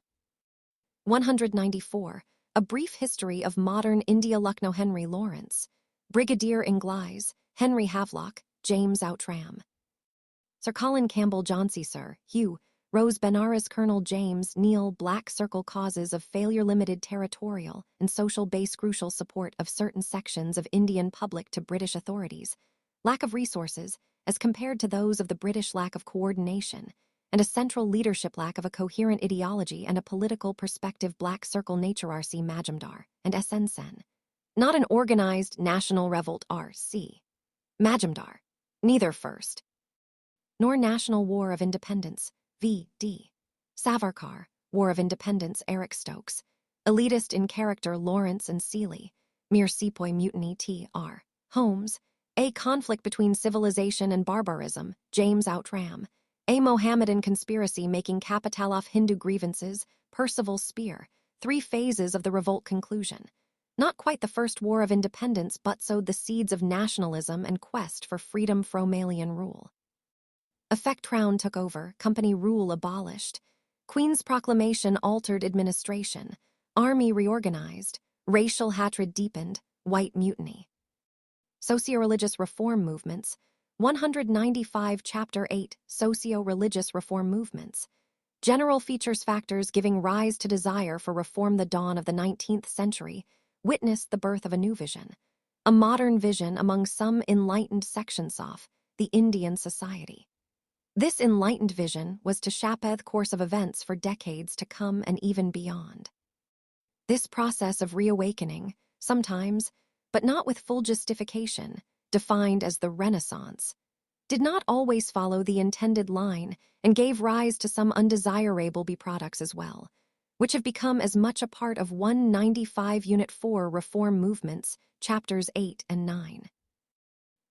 Speaker 1: 194. A Brief History of Modern India. Lucknow, Henry Lawrence, Brigadier Inglise, Henry Havelock, James Outram. Sir Colin Campbell, Jauncey Sir Hugh, Rose Benares, Colonel James Neal. Black Circle, Causes of Failure. Limited territorial and social base. Crucial support of certain sections of Indian public to British authorities. Lack of resources, as compared to those of the British. Lack of coordination, and a central leadership. Lack of a coherent ideology and a political perspective. Black Circle, Nature. R.C. Majumdar and S.N. Sen. Not an organized national revolt. R.C. Majumdar. Neither first nor National War of Independence. V.D. Savarkar, War of Independence. Eric Stokes. Elitist in character. Lawrence and Seeley. Mere Sepoy Mutiny. T.R. Holmes. A Conflict Between Civilization and Barbarism. James Outram. A Mohammedan Conspiracy Making Capital Off Hindu Grievances. Percival Spear. 3 Phases of the Revolt. Conclusion. Not quite the first War of Independence, but sowed the seeds of nationalism and quest for freedom from alien rule. Effect. Crown took over, company rule abolished. Queen's Proclamation altered administration. Army reorganized. Racial hatred deepened. White mutiny. Socio-religious reform movements. 195. Chapter 8. Socio-religious reform movements. General features. Factors giving rise to desire for reform. The dawn of the 19th century witnessed the birth of a new vision. A modern vision among some enlightened sections of the Indian society. This enlightened vision was to shape the course of events for decades to come and even beyond. This process of reawakening, sometimes, but not with full justification, defined as the Renaissance, did not always follow the intended line and gave rise to some undesirable byproducts as well, which have become as much a part of 195 Unit 4 reform movements, chapters 8 and 9.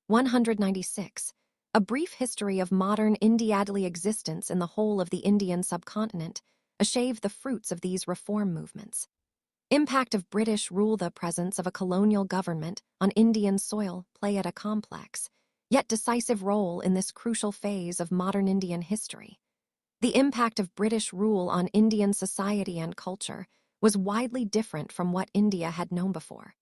Speaker 1: 196. A Brief History of Modern Indiadly Existence in the Whole of the Indian Subcontinent, ashave the fruits of these reform movements. Impact of British rule. The presence of a colonial government on Indian soil play at a complex, yet decisive role in this crucial phase of modern Indian history. The impact of British rule on Indian society and culture was widely different from what India had known before.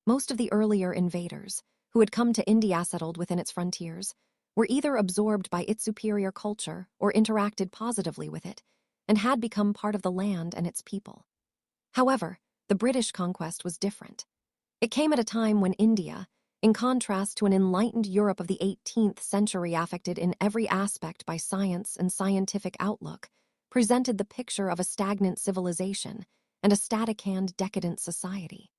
Speaker 1: Most of the earlier invaders, who had come to India settled within its frontiers, were either absorbed by its superior culture or interacted positively with it, and had become part of the land and its people. However, the British conquest was different. It came at a time when India, in contrast to an enlightened Europe of the 18th century affected in every aspect by science and scientific outlook, presented the picture of a stagnant civilization and a static and decadent society.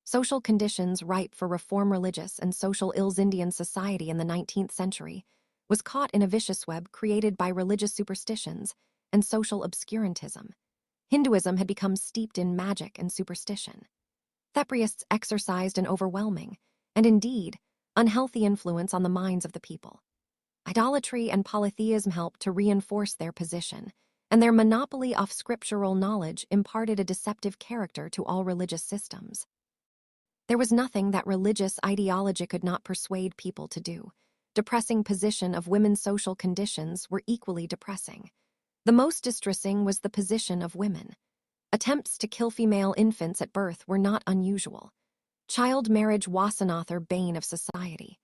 Speaker 1: Social conditions ripe for reform. Religious and social ills. Indian society in the 19th century was caught in a vicious web created by religious superstitions and social obscurantism. Hinduism had become steeped in magic and superstition. Theprists exercised an overwhelming, and indeed, unhealthy influence on the minds of the people. Idolatry and polytheism helped to reinforce their position, and their monopoly of scriptural knowledge imparted a deceptive character to all religious systems. There was nothing that religious ideology could not persuade people to do. Depressing position of women's. Social conditions were equally depressing. The most distressing was the position of women. Attempts to kill female infants at birth were not unusual. Child marriage was another bane of society.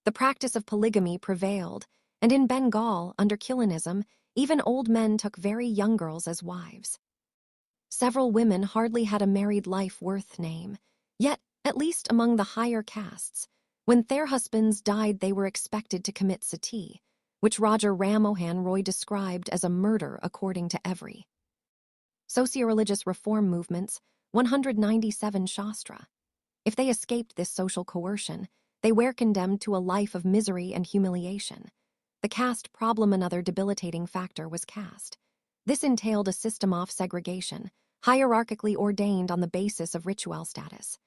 Speaker 1: The practice of polygamy prevailed, and in Bengal, under Killianism, even old men took very young girls as wives. Several women hardly had a married life worth name, yet, at least among the higher castes, when their husbands died they were expected to commit sati, which Raja Ram Mohan Roy described as a murder according to every. Socio-religious reform movements, 197 Shastra. If they escaped this social coercion, they were condemned to a life of misery and humiliation. The caste problem. Another debilitating factor was caste. This entailed a system of segregation, hierarchically ordained on the basis of ritual status.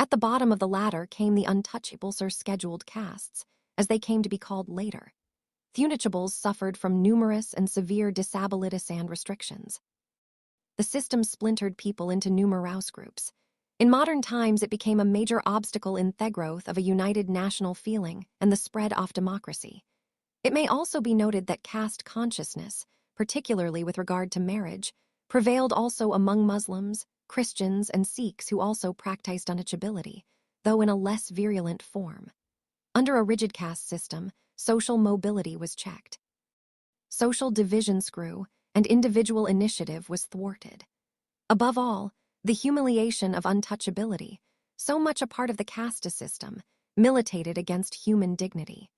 Speaker 1: At the bottom of the ladder came the untouchables or scheduled castes, as they came to be called later. The untouchables suffered from numerous and severe disabilities and restrictions. The system splintered people into numerous groups. In modern times, it became a major obstacle in the growth of a united national feeling and the spread of democracy. It may also be noted that caste consciousness, particularly with regard to marriage, prevailed also among Muslims, Christians, and Sikhs who also practiced untouchability, though in a less virulent form. Under a rigid caste system, social mobility was checked. Social divisions grew, and individual initiative was thwarted. Above all, the humiliation of untouchability, so much a part of the caste system, militated against human dignity.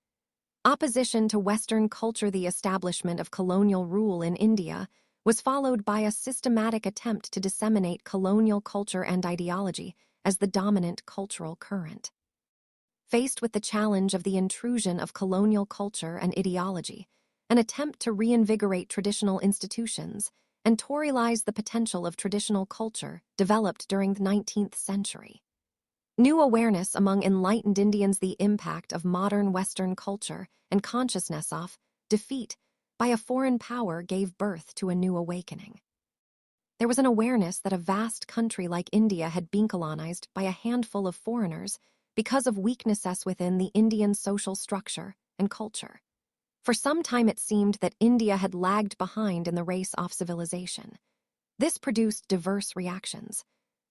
Speaker 1: Opposition to Western culture, the establishment of colonial rule in India, was followed by a systematic attempt to disseminate colonial culture and ideology as the dominant cultural current. Faced with the challenge of the intrusion of colonial culture and ideology, an attempt to reinvigorate traditional institutions and Torylize the potential of traditional culture developed during the 19th century. New awareness among enlightened Indians the impact of modern Western culture and consciousness of defeat by a foreign power gave birth to a new awakening. There was an awareness that a vast country like India had been colonized by a handful of foreigners because of weaknesses within the Indian social structure and culture. For some time it seemed that India had lagged behind in the race of civilization. This produced diverse reactions.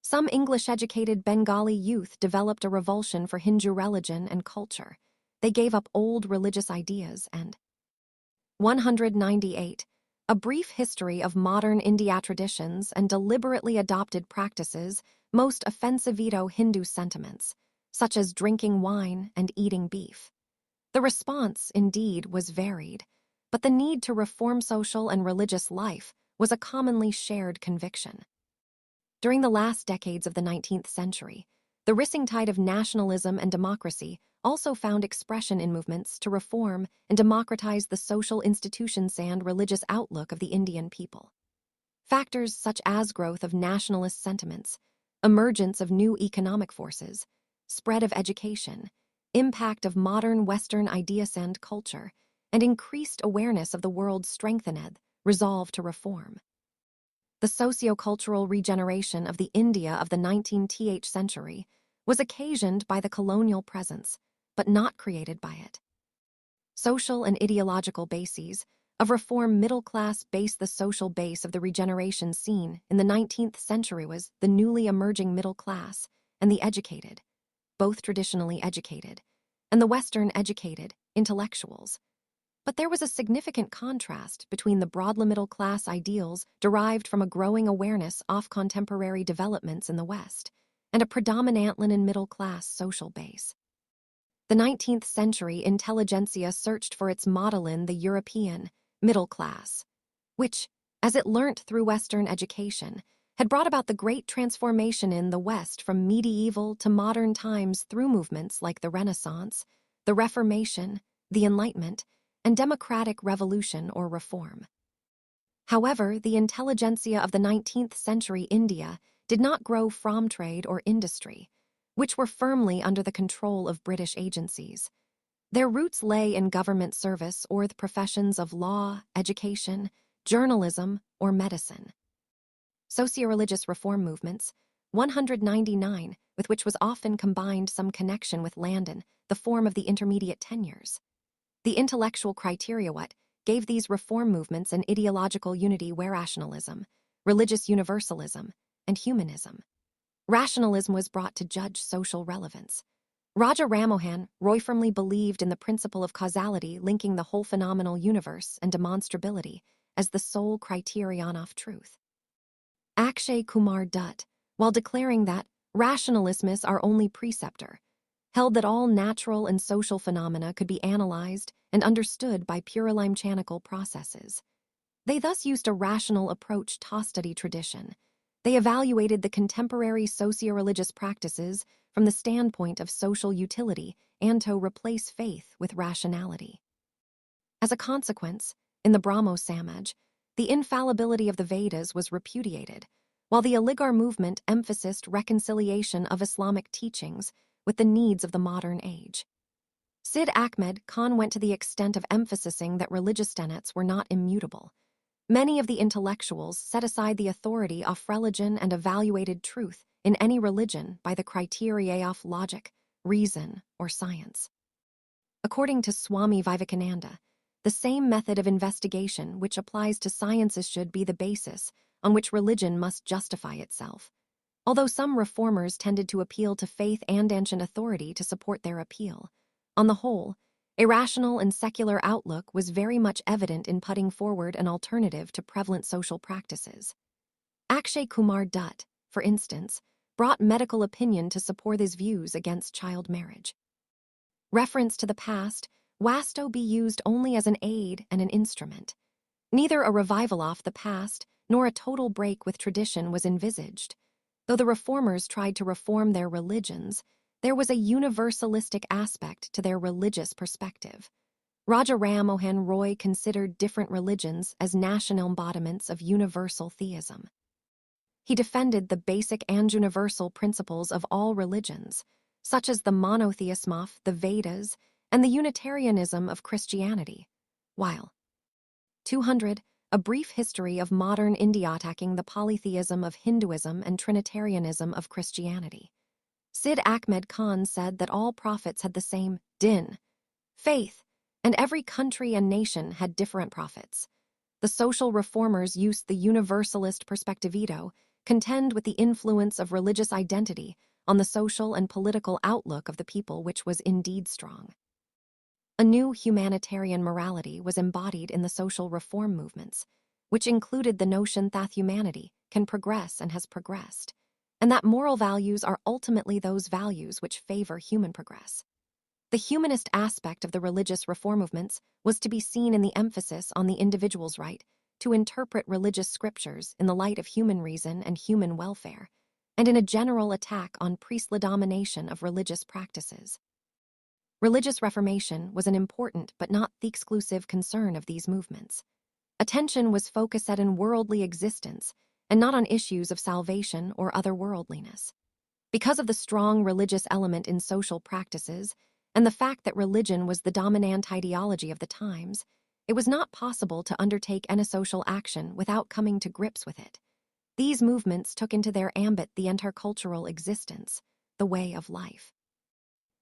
Speaker 1: Some English-educated Bengali youth developed a revulsion for Hindu religion and culture. They gave up old religious ideas and 198. A brief history of modern India traditions and deliberately adopted practices most offensive Hindu sentiments, such as drinking wine and eating beef. The response, indeed, was varied, but the need to reform social and religious life was a commonly shared conviction. During the last decades of the 19th century, the rising tide of nationalism and democracy also found expression in movements to reform and democratize the social institutions and religious outlook of the Indian people. Factors such as growth of nationalist sentiments, emergence of new economic forces, spread of education, impact of modern Western ideas and culture, and increased awareness of the world strengthened resolve to reform. The socio-cultural regeneration of the India of the 19th century was occasioned by the colonial presence, but not created by it. Social and ideological bases of reform middle-class base. The social base of the regeneration seen in the 19th century was the newly emerging middle class and the educated, both traditionally educated, and the Western educated, intellectuals. But there was a significant contrast between the broadly middle-class ideals derived from a growing awareness of contemporary developments in the West and a predominantly middle-class social base. The 19th century intelligentsia searched for its model in the European middle class, which, as it learnt through Western education, had brought about the great transformation in the West from medieval to modern times through movements like the Renaissance, the Reformation, the Enlightenment, and democratic revolution or reform. However, the intelligentsia of the 19th century India did not grow from trade or industry, which were firmly under the control of British agencies. Their roots lay in government service or the professions of law, education, journalism, or medicine. Socio-religious reform movements, 199, with which was often combined some connection with Landon, the form of the intermediate tenures. The intellectual criteria what gave these reform movements an ideological unity where rationalism, religious universalism, and humanism. Rationalism was brought to judge social relevance. Raja Ram Mohan Roy firmly believed in the principle of causality linking the whole phenomenal universe and demonstrability as the sole criterion of truth. Akshay Kumar Dutt, while declaring that rationalisms are only preceptor, held that all natural and social phenomena could be analyzed and understood by purely mechanical processes. They thus used a rational approach to study tradition. They evaluated the contemporary socio-religious practices from the standpoint of social utility and to replace faith with rationality. As a consequence, in the Brahmo Samaj, the infallibility of the Vedas was repudiated, while the Aligarh movement emphasized reconciliation of Islamic teachings with the needs of the modern age. Sid Ahmed Khan went to the extent of emphasizing that religious tenets were not immutable. Many of the intellectuals set aside the authority of religion and evaluated truth in any religion by the criteria of logic, reason, or science. According to Swami Vivekananda, the same method of investigation which applies to sciences should be the basis on which religion must justify itself. Although some reformers tended to appeal to faith and ancient authority to support their appeal, on the whole, a rational and secular outlook was very much evident in putting forward an alternative to prevalent social practices. Akshay Kumar Dutt, for instance, brought medical opinion to support his views against child marriage. Reference to the past, Wasto be used only as an aid and an instrument. Neither a revival off the past nor a total break with tradition was envisaged. Though the reformers tried to reform their religions, there was a universalistic aspect to their religious perspective. Raja Ram Mohan Roy considered different religions as national embodiments of universal theism. He defended the basic and universal principles of all religions, such as the monotheism of the Vedas and the Unitarianism of Christianity, while 200. A brief history of modern India attacking the polytheism of Hinduism and Trinitarianism of Christianity. Sid Ahmed Khan said that all prophets had the same din, faith, and every country and nation had different prophets. The social reformers used the universalist perspectivito, contend with the influence of religious identity on the social and political outlook of the people, which was indeed strong. A new humanitarian morality was embodied in the social reform movements, which included the notion that humanity can progress and has progressed, and that moral values are ultimately those values which favor human progress. The humanist aspect of the religious reform movements was to be seen in the emphasis on the individual's right to interpret religious scriptures in the light of human reason and human welfare, and in a general attack on priestly domination of religious practices. Religious reformation was an important but not the exclusive concern of these movements. Attention was focused on worldly existence and not on issues of salvation or otherworldliness. Because of the strong religious element in social practices and the fact that religion was the dominant ideology of the times, it was not possible to undertake any social action without coming to grips with it. These movements took into their ambit the intercultural existence, the way of life.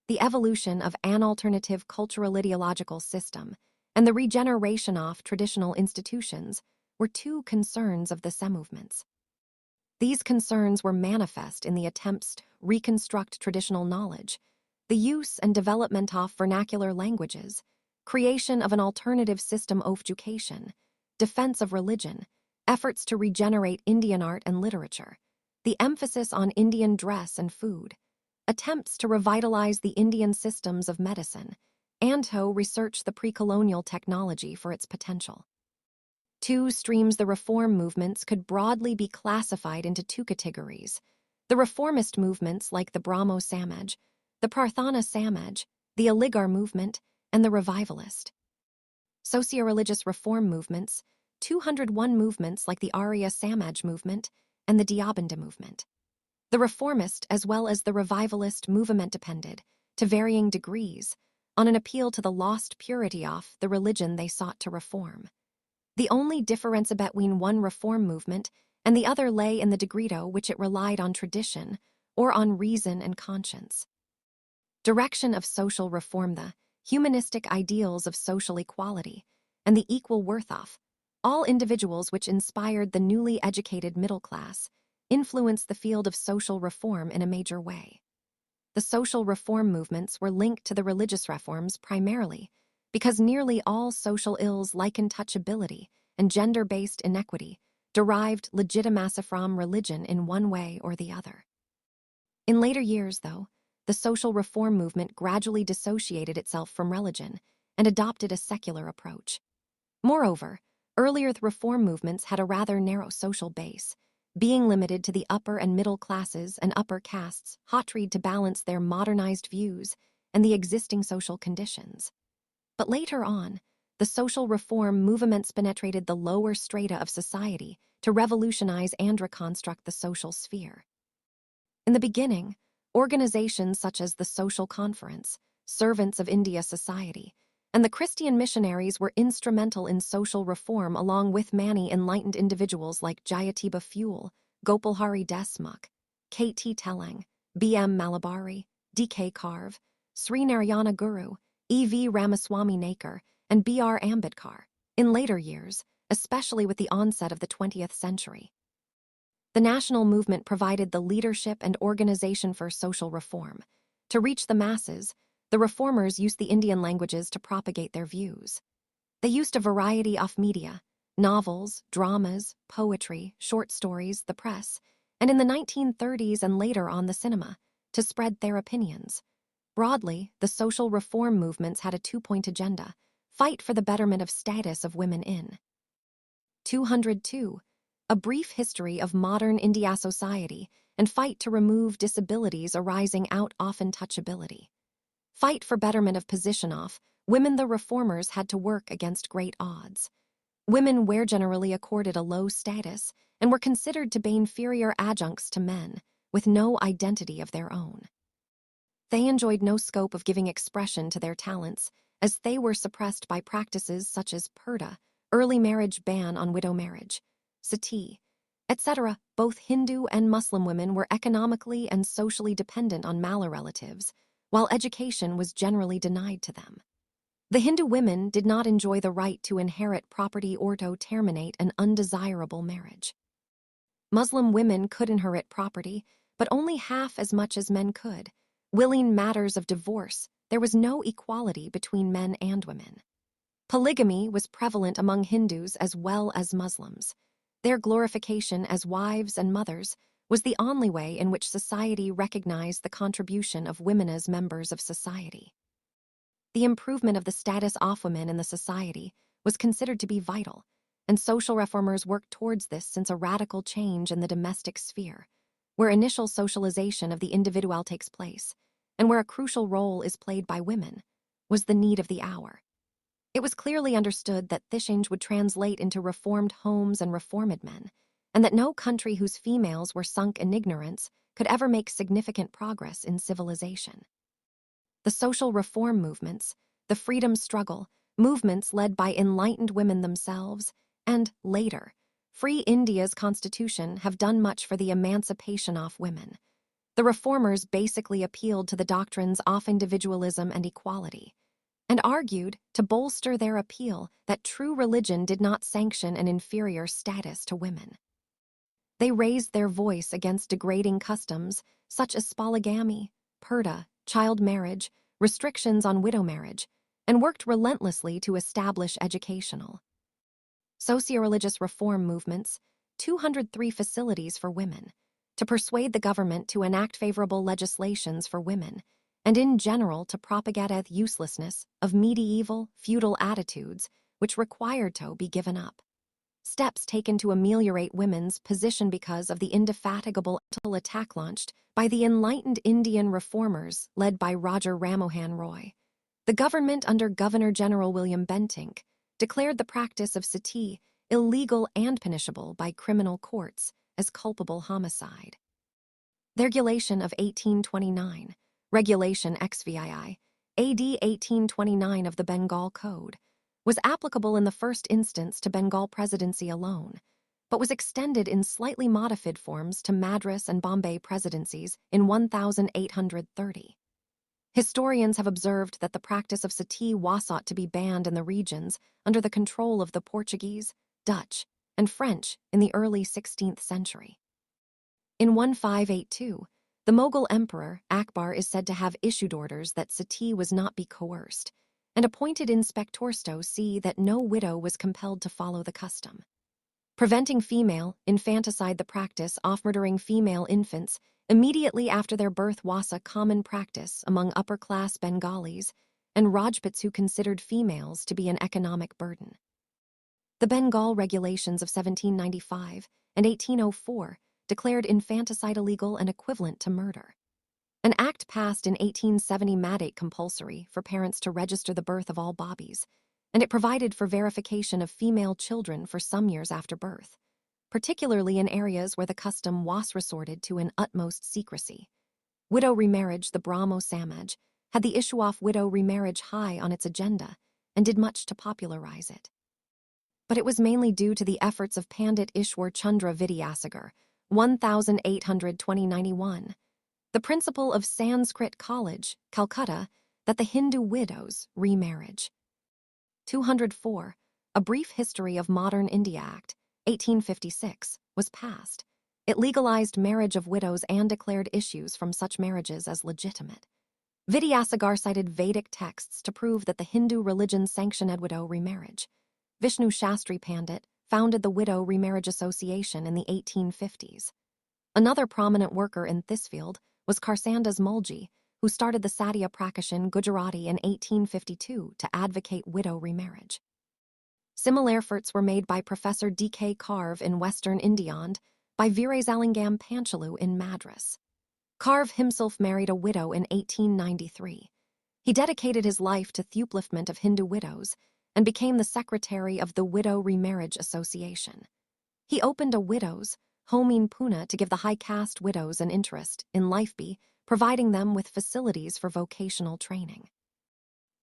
Speaker 1: The evolution of an alternative cultural ideological system and the regeneration of traditional institutions were two concerns of the SE movements. These concerns were manifest in the attempts to reconstruct traditional knowledge, the use and development of vernacular languages, creation of an alternative system of education, defense of religion, efforts to regenerate Indian art and literature, the emphasis on Indian dress and food, attempts to revitalize the Indian systems of medicine, and to research the pre-colonial technology for its potential. Two streams. The reform movements could broadly be classified into two categories: the reformist movements like the Brahmo Samaj, the Prarthana Samaj, the Aligarh movement, and the revivalist. Socio-religious reform movements, 201 movements like the Arya Samaj movement and the Dayanand movement. The reformist as well as the revivalist movement depended, to varying degrees, on an appeal to the lost purity of the religion they sought to reform. The only difference between one reform movement and the other lay in the degree to which it relied on tradition or on reason and conscience. Direction of social reform. The humanistic ideals of social equality and the equal worth of all individuals which inspired the newly educated middle class influenced the field of social reform in a major way. The social reform movements were linked to the religious reforms primarily because nearly all social ills like untouchability and gender-based inequity derived legitimacy from religion in one way or the other. In later years, though, the social reform movement gradually dissociated itself from religion and adopted a secular approach. Moreover, earlier reform movements had a rather narrow social base, being limited to the upper and middle classes and upper castes, tried to balance their modernized views and the existing social conditions. But later on, the social reform movements penetrated the lower strata of society to revolutionize and reconstruct the social sphere. In the beginning, organizations such as the Social Conference, Servants of India Society, and the Christian missionaries were instrumental in social reform along with many enlightened individuals like Jyotiba Phule, Gopalhari Desmukh, K.T. Telling, B.M. Malabari, D.K. Karve, Sri Narayana Guru, E.V. Ramaswamy Nakar, and B.R. Ambedkar, in later years, especially with the onset of the 20th century. The national movement provided the leadership and organization for social reform. To reach the masses, the reformers used the Indian languages to propagate their views. They used a variety of media, novels, dramas, poetry, short stories, the press, and in the 1930s and later on the cinema, to spread their opinions. Broadly, the social reform movements had a two-point agenda: fight for the betterment of status of women in 202, a brief history of modern India society, and fight to remove disabilities arising out of untouchability. Fight for betterment of position of women. The reformers had to work against great odds. Women were generally accorded a low status and were considered to be inferior adjuncts to men, with no identity of their own. They enjoyed no scope of giving expression to their talents, as they were suppressed by practices such as purdah, early marriage ban on widow marriage, Sati, etc. Both Hindu and Muslim women were economically and socially dependent on male relatives, while education was generally denied to them. The Hindu women did not enjoy the right to inherit property or to terminate an undesirable marriage. Muslim women could inherit property, but only half as much as men could. Willing matters of divorce, there was no equality between men and women. Polygamy was prevalent among Hindus as well as Muslims. Their glorification as wives and mothers was the only way in which society recognized the contribution of women as members of society. The improvement of the status of women in the society was considered to be vital, and social reformers worked towards this since a radical change in the domestic sphere, where initial socialization of the individual takes place, and where a crucial role is played by women, was the need of the hour. It was clearly understood that this change would translate into reformed homes and reformed men, and that no country whose females were sunk in ignorance could ever make significant progress in civilization. The social reform movements, the freedom struggle, movements led by enlightened women themselves, and, later, Free India's constitution have done much for the emancipation of women. The reformers basically appealed to the doctrines of individualism and equality, and argued, to bolster their appeal, that true religion did not sanction an inferior status to women. They raised their voice against degrading customs such as polygamy, purdah, child marriage, restrictions on widow marriage, and worked relentlessly to establish educational, socio-religious reform movements, 203 facilities for women, to persuade the government to enact favorable legislations for women, and in general to propagate the uselessness of medieval, feudal attitudes which required to be given up. Steps taken to ameliorate women's position because of the indefatigable attack launched by the enlightened Indian reformers led by Raja Ram Mohan Roy. The government under Governor-General William Bentinck declared the practice of sati illegal and punishable by criminal courts as culpable homicide. The Regulation of 1829, Regulation XVII, AD 1829 of the Bengal Code, was applicable in the first instance to Bengal presidency alone, but was extended in slightly modified forms to Madras and Bombay presidencies in 1830. Historians have observed that the practice of sati was sought to be banned in the regions under the control of the Portuguese, Dutch, and French in the early 16th century. In 1582, the Mughal Emperor Akbar is said to have issued orders that sati was not be coerced, and appointed inspectors to see that no widow was compelled to follow the custom. Preventing female infanticide, the practice of murdering female infants immediately after their birth was a common practice among upper-class Bengalis and Rajputs who considered females to be an economic burden. The Bengal Regulations of 1795 and 1804 declared infanticide illegal and equivalent to murder. An act passed in 1870 made it compulsory for parents to register the birth of all bobbies, and it provided for verification of female children for some years after birth, particularly in areas where the custom was resorted to in utmost secrecy. Widow remarriage, the Brahmo Samaj, had the issue of widow remarriage high on its agenda and did much to popularize it. But it was mainly due to the efforts of Pandit Ishwar Chandra Vidyasagar, 1820-91. The principle of Sanskrit College, Calcutta, that the Hindu widows remarriage. 204. A Brief History of Modern India Act, 1856, was passed. It legalized marriage of widows and declared issues from such marriages as legitimate. Vidyasagar cited Vedic texts to prove that the Hindu religion sanctioned widow remarriage. Vishnu Shastri Pandit founded the Widow Remarriage Association in the 1850s. Another prominent worker in this field was Karsandas Mulji, who started the Satya Prakashan Gujarati in 1852 to advocate widow remarriage. Similar efforts were made by Professor D.K. Karve in Western India and by Veerasalingam Panchalu in Madras. Karve himself married a widow in 1893. He dedicated his life to the upliftment of Hindu widows and became the secretary of the Widow Remarriage Association. He opened a widows' home in Pune to give the high caste widows an interest in life by providing them with facilities for vocational training.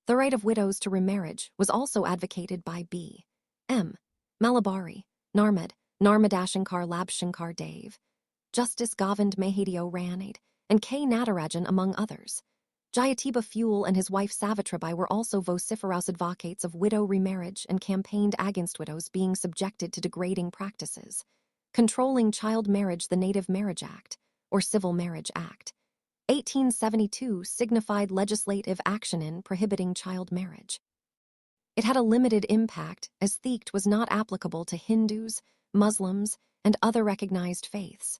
Speaker 1: The right of widows to remarriage was also advocated by B. M. Malabari, Narmadashankar Labshankar Dave, Justice Govind Mahadio Ranade, and K. Natarajan, among others. Jyotiba Phule and his wife Savitribai were also vociferous advocates of widow remarriage and campaigned against widows being subjected to degrading practices. Controlling Child Marriage, the Native Marriage Act, or Civil Marriage Act, 1872 signified legislative action in prohibiting child marriage. It had a limited impact as the act was not applicable to Hindus, Muslims, and other recognized faiths.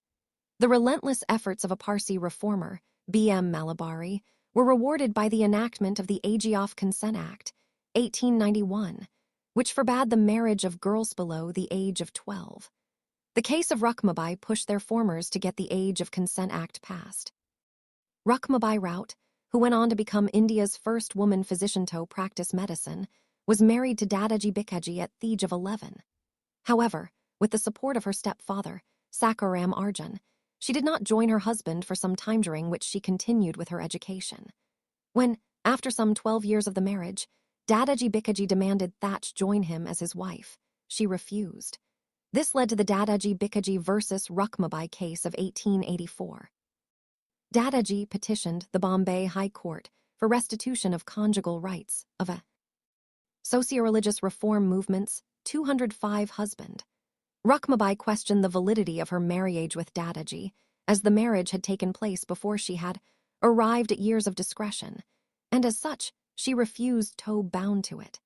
Speaker 1: The relentless efforts of a Parsi reformer, B.M. Malabari, were rewarded by the enactment of the Age of Consent Act, 1891, which forbade the marriage of girls below the age of 12. The case of Lakshmibai pushed their formers to get the Age of Consent Act passed. Lakshmibai Rout, who went on to become India's first woman physician to practice medicine, was married to Dadaji Bikaji at the age of 11. However, with the support of her stepfather, Sakaram Arjun, she did not join her husband for some time, during which she continued with her education. When, after some 12 years of the marriage, Dadaji Bikaji demanded that join him as his wife, she refused. This led to the Dadaji Bikaji versus Lakshmibai case of 1884. Dadaji petitioned the Bombay High Court for restitution of conjugal rights of a socio-religious reform movement's 205 husband. Lakshmibai questioned the validity of her marriage with Dadaji, as the marriage had taken place before she had arrived at years of discretion, and as such, she refused to bow to it.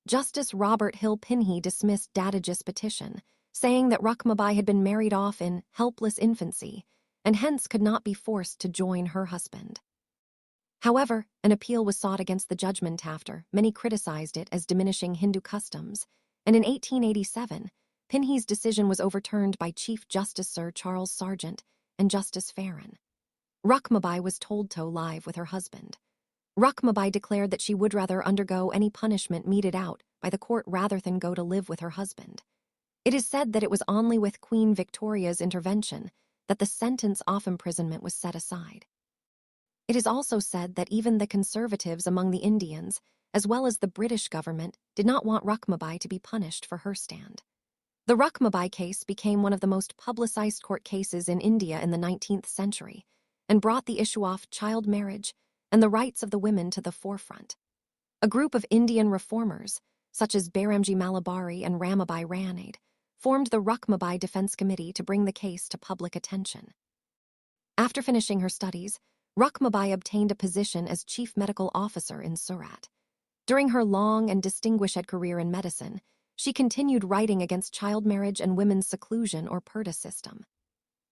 Speaker 1: Justice Robert Hill Pinhey dismissed Dadaji's petition, saying that Lakshmibai had been married off in helpless infancy, and hence could not be forced to join her husband. However, an appeal was sought against the judgment after many criticized it as diminishing Hindu customs, and in 1887, Pinhey's decision was overturned by Chief Justice Sir Charles Sargent and Justice Farron. Lakshmibai was told to live with her husband. Lakshmibai declared that she would rather undergo any punishment meted out by the court rather than go to live with her husband. It is said that it was only with Queen Victoria's intervention that the sentence of imprisonment was set aside. It is also said that even the conservatives among the Indians, as well as the British government, did not want Lakshmibai to be punished for her stand. The Lakshmibai case became one of the most publicized court cases in India in the 19th century and brought the issue of child marriage and the rights of the women to the forefront. A group of Indian reformers, such as Bairamji Malabari and Ramabai Ranade, formed the Lakshmibai Defense Committee to bring the case to public attention. After finishing her studies, Lakshmibai obtained a position as chief medical officer in Surat. During her long and distinguished career in medicine, she continued writing against child marriage and women's seclusion or purdah system.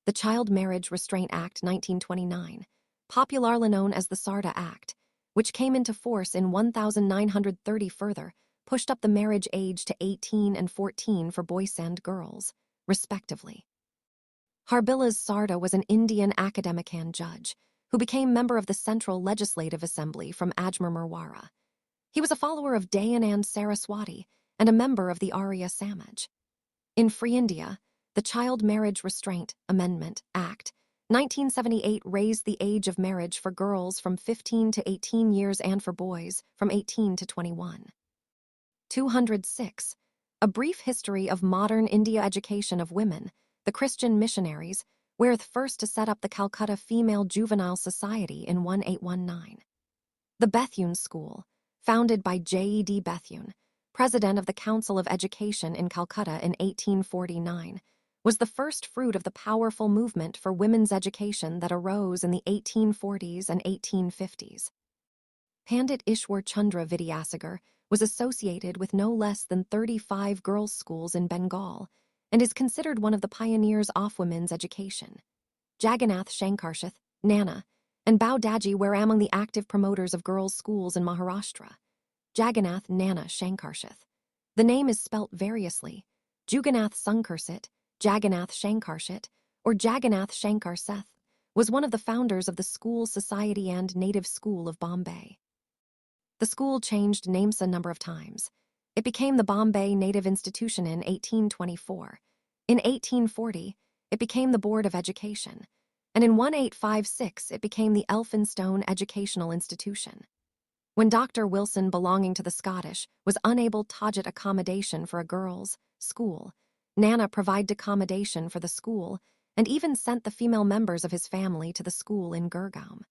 Speaker 1: The Child Marriage Restraint Act 1929, popularly known as the Sarda Act, which came into force in 1930, further pushed up the marriage age to 18 and 14 for boys and girls, respectively. Harbilas Sarda was an Indian academic judge who became member of the Central Legislative Assembly from Ajmer Marwara. He was a follower of Dayanand Saraswati and a member of the Arya Samaj. In Free India, the Child Marriage Restraint Amendment Act 1978 raised the age of marriage for girls from 15 to 18 years and for boys from 18 to 21. 206. A Brief History of Modern India Education of Women, the Christian missionaries, were the first to set up the Calcutta Female Juvenile Society in 1819. The Bethune School, founded by J.E.D. Bethune, president of the Council of Education in Calcutta in 1849, was the first fruit of the powerful movement for women's education that arose in the 1840s and 1850s. Pandit Ishwar Chandra Vidyasagar was associated with no less than 35 girls' schools in Bengal and is considered one of the pioneers of women's education. Jagannath Shankarshath, Nana, and Bao Daji were among the active promoters of girls' schools in Maharashtra. Jagannath Nana Shankarshath. The name is spelt variously: Jugannath Sankarsit, Jagannath Shankarshat, or Jagannath Shankarseth, was one of the founders of the School Society and Native School of Bombay. The school changed names a number of times. It became the Bombay Native Institution in 1824. In 1840, it became the Board of Education, and in 1856 it became the Elphinstone Educational Institution. When Dr. Wilson, belonging to the Scottish, was unable to get accommodation for a girls' school, Nana provided accommodation for the school and even sent the female members of his family to the school in Gurgaon.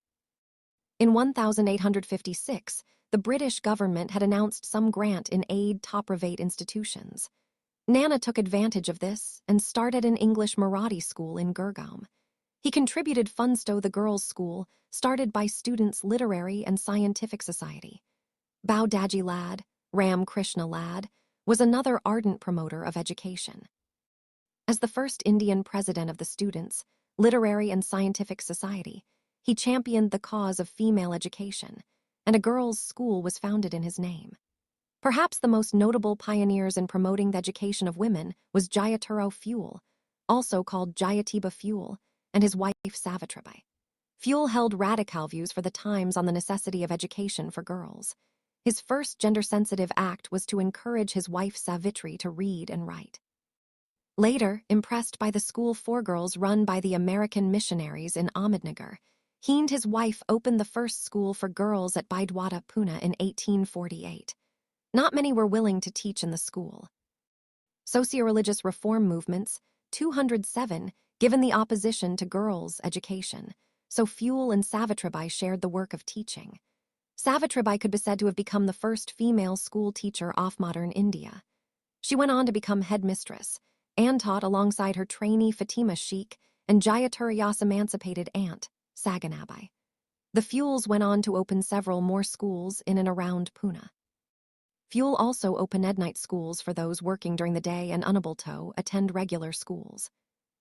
Speaker 1: In 1856, the British government had announced some grant in aid to private institutions. Nana took advantage of this and started an English Marathi school in Gurgaon. He contributed funds to the girls' school, started by Students' Literary and Scientific Society. Bao Daji Lad, Ram Krishna Lad, was another ardent promoter of education. As the first Indian president of the Students' Literary and Scientific Society, he championed the cause of female education, and a girls' school was founded in his name. Perhaps the most notable pioneers in promoting the education of women was Jyotirao Phule, also called Jyotiba Phule, and his wife Savitribai. Phule held radical views for the times on the necessity of education for girls. His first gender-sensitive act was to encourage his wife Savitri to read and write. Later, impressed by the school for girls run by the American missionaries in Ahmednagar, he and his wife opened the first school for girls at Bidwata, Pune in 1848. Not many were willing to teach in the school. Socio-religious reform movements, 207, given the opposition to girls' education, so Phule and Savitribai shared the work of teaching. Savitribai could be said to have become the first female school teacher of modern India. She went on to become headmistress and taught alongside her trainee Fatima Sheikh and Jayatira's emancipated aunt, Saganabai. The Phules went on to open several more schools in and around Pune. Phule also opened night schools for those working during the day and unable to attend regular schools.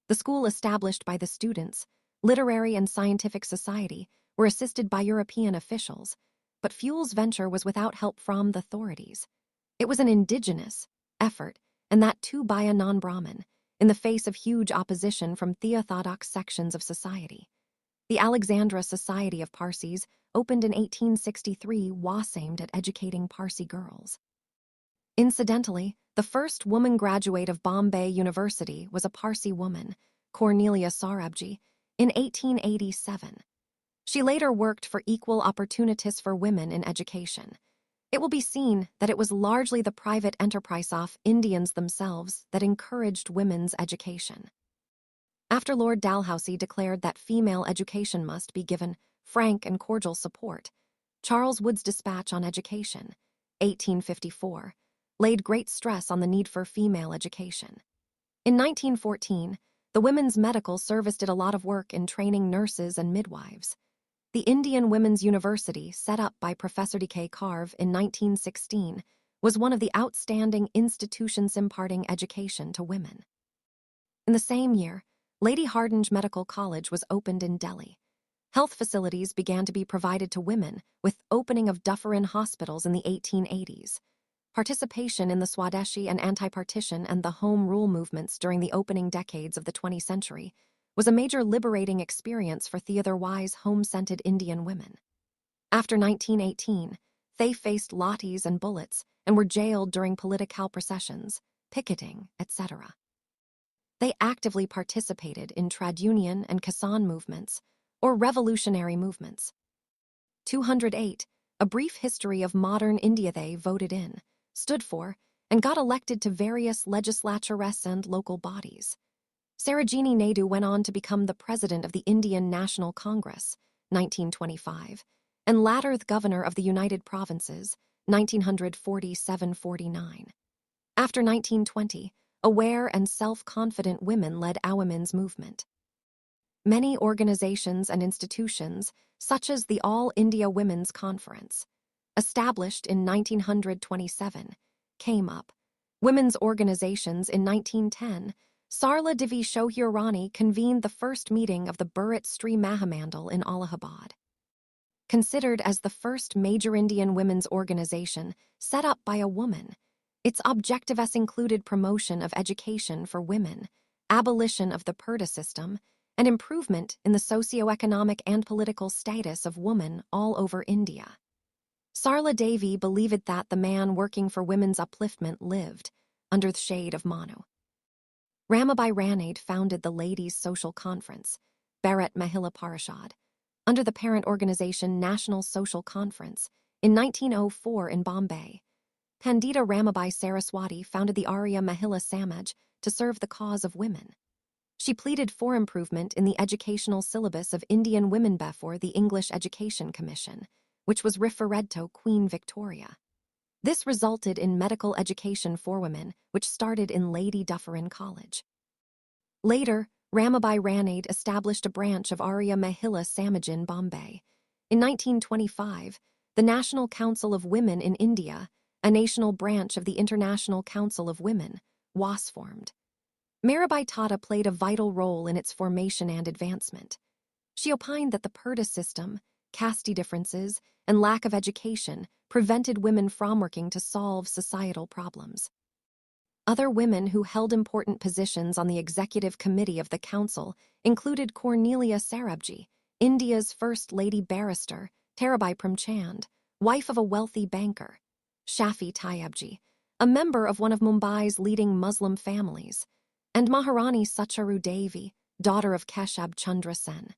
Speaker 1: The school established by the Students' Literary and Scientific Society were assisted by European officials, but Phule's venture was without help from the authorities. It was an indigenous effort, and that too by a non-Brahmin, in the face of huge opposition from theorthodox sections of society. The Alexandra Society of Parsis, opened in 1863, was aimed at educating Parsi girls. Incidentally, the first woman graduate of Bombay University was a Parsi woman, Cornelia Sarabji, in 1887. She later worked for equal opportunities for women in education. It will be seen that it was largely the private enterprise of Indians themselves that encouraged women's education. After Lord Dalhousie declared that female education must be given frank and cordial support, Charles Wood's Dispatch on Education, 1854, laid great stress on the need for female education. In 1914, the Women's Medical Service did a lot of work in training nurses and midwives. The Indian Women's University, set up by Professor D.K. Carve in 1916, was one of the outstanding institutions imparting education to women. In the same year, Lady Hardinge Medical College was opened in Delhi. Health facilities began to be provided to women with opening of Dufferin hospitals in the 1880s. Participation in the Swadeshi and anti-partition and the Home Rule movements during the opening decades of the 20th century was a major liberating experience for the otherwise home-centered Indian women. After 1918, they faced lathis and bullets and were jailed during political processions, picketing, etc. They actively participated in trade union and Kisan movements, or revolutionary movements. 208, a brief history of modern India. They voted in, stood for, and got elected to various legislatures and local bodies. Sarojini Naidu went on to become the president of the Indian National Congress, 1925, and latter the governor of the United Provinces, 1947-49. After 1920, aware and self-confident women led our women's movement. Many organizations and institutions, such as the All India Women's Conference, established in 1927, came up. Women's organizations in 1910, Sarla Devi Shohir Rani convened the first meeting of the Bharat Stri Mahamandal in Allahabad. Considered as the first major Indian women's organization set up by a woman, its objectives included promotion of education for women, abolition of the purdah system, and improvement in the socio-economic and political status of women all over India. Sarla Devi believed that the man working for women's upliftment lived under the shade of Manu. Ramabai Ranade founded the Ladies' Social Conference, Bharat Mahila Parishad, under the parent organization National Social Conference, in 1904 in Bombay. Pandita Ramabai Saraswati founded the Arya Mahila Samaj to serve the cause of women. She pleaded for improvement in the educational syllabus of Indian women before the English Education Commission, which was referred to Queen Victoria. This resulted in medical education for women, which started in Lady Dufferin College. Later, Ramabai Ranade established a branch of Arya Mahila Samaj in Bombay. In 1925, the National Council of Women in India, a national branch of the International Council of Women, was formed. Mirabai Tata played a vital role in its formation and advancement. She opined that the purdah system, caste differences, and lack of education prevented women from working to solve societal problems. Other women who held important positions on the executive committee of the council included Cornelia Sarabji, India's first lady barrister, Tarabai Premchand, wife of a wealthy banker, Shafi Tayyabji, a member of one of Mumbai's leading Muslim families, and Maharani Sacharu Devi, daughter of Keshab Chandra Sen.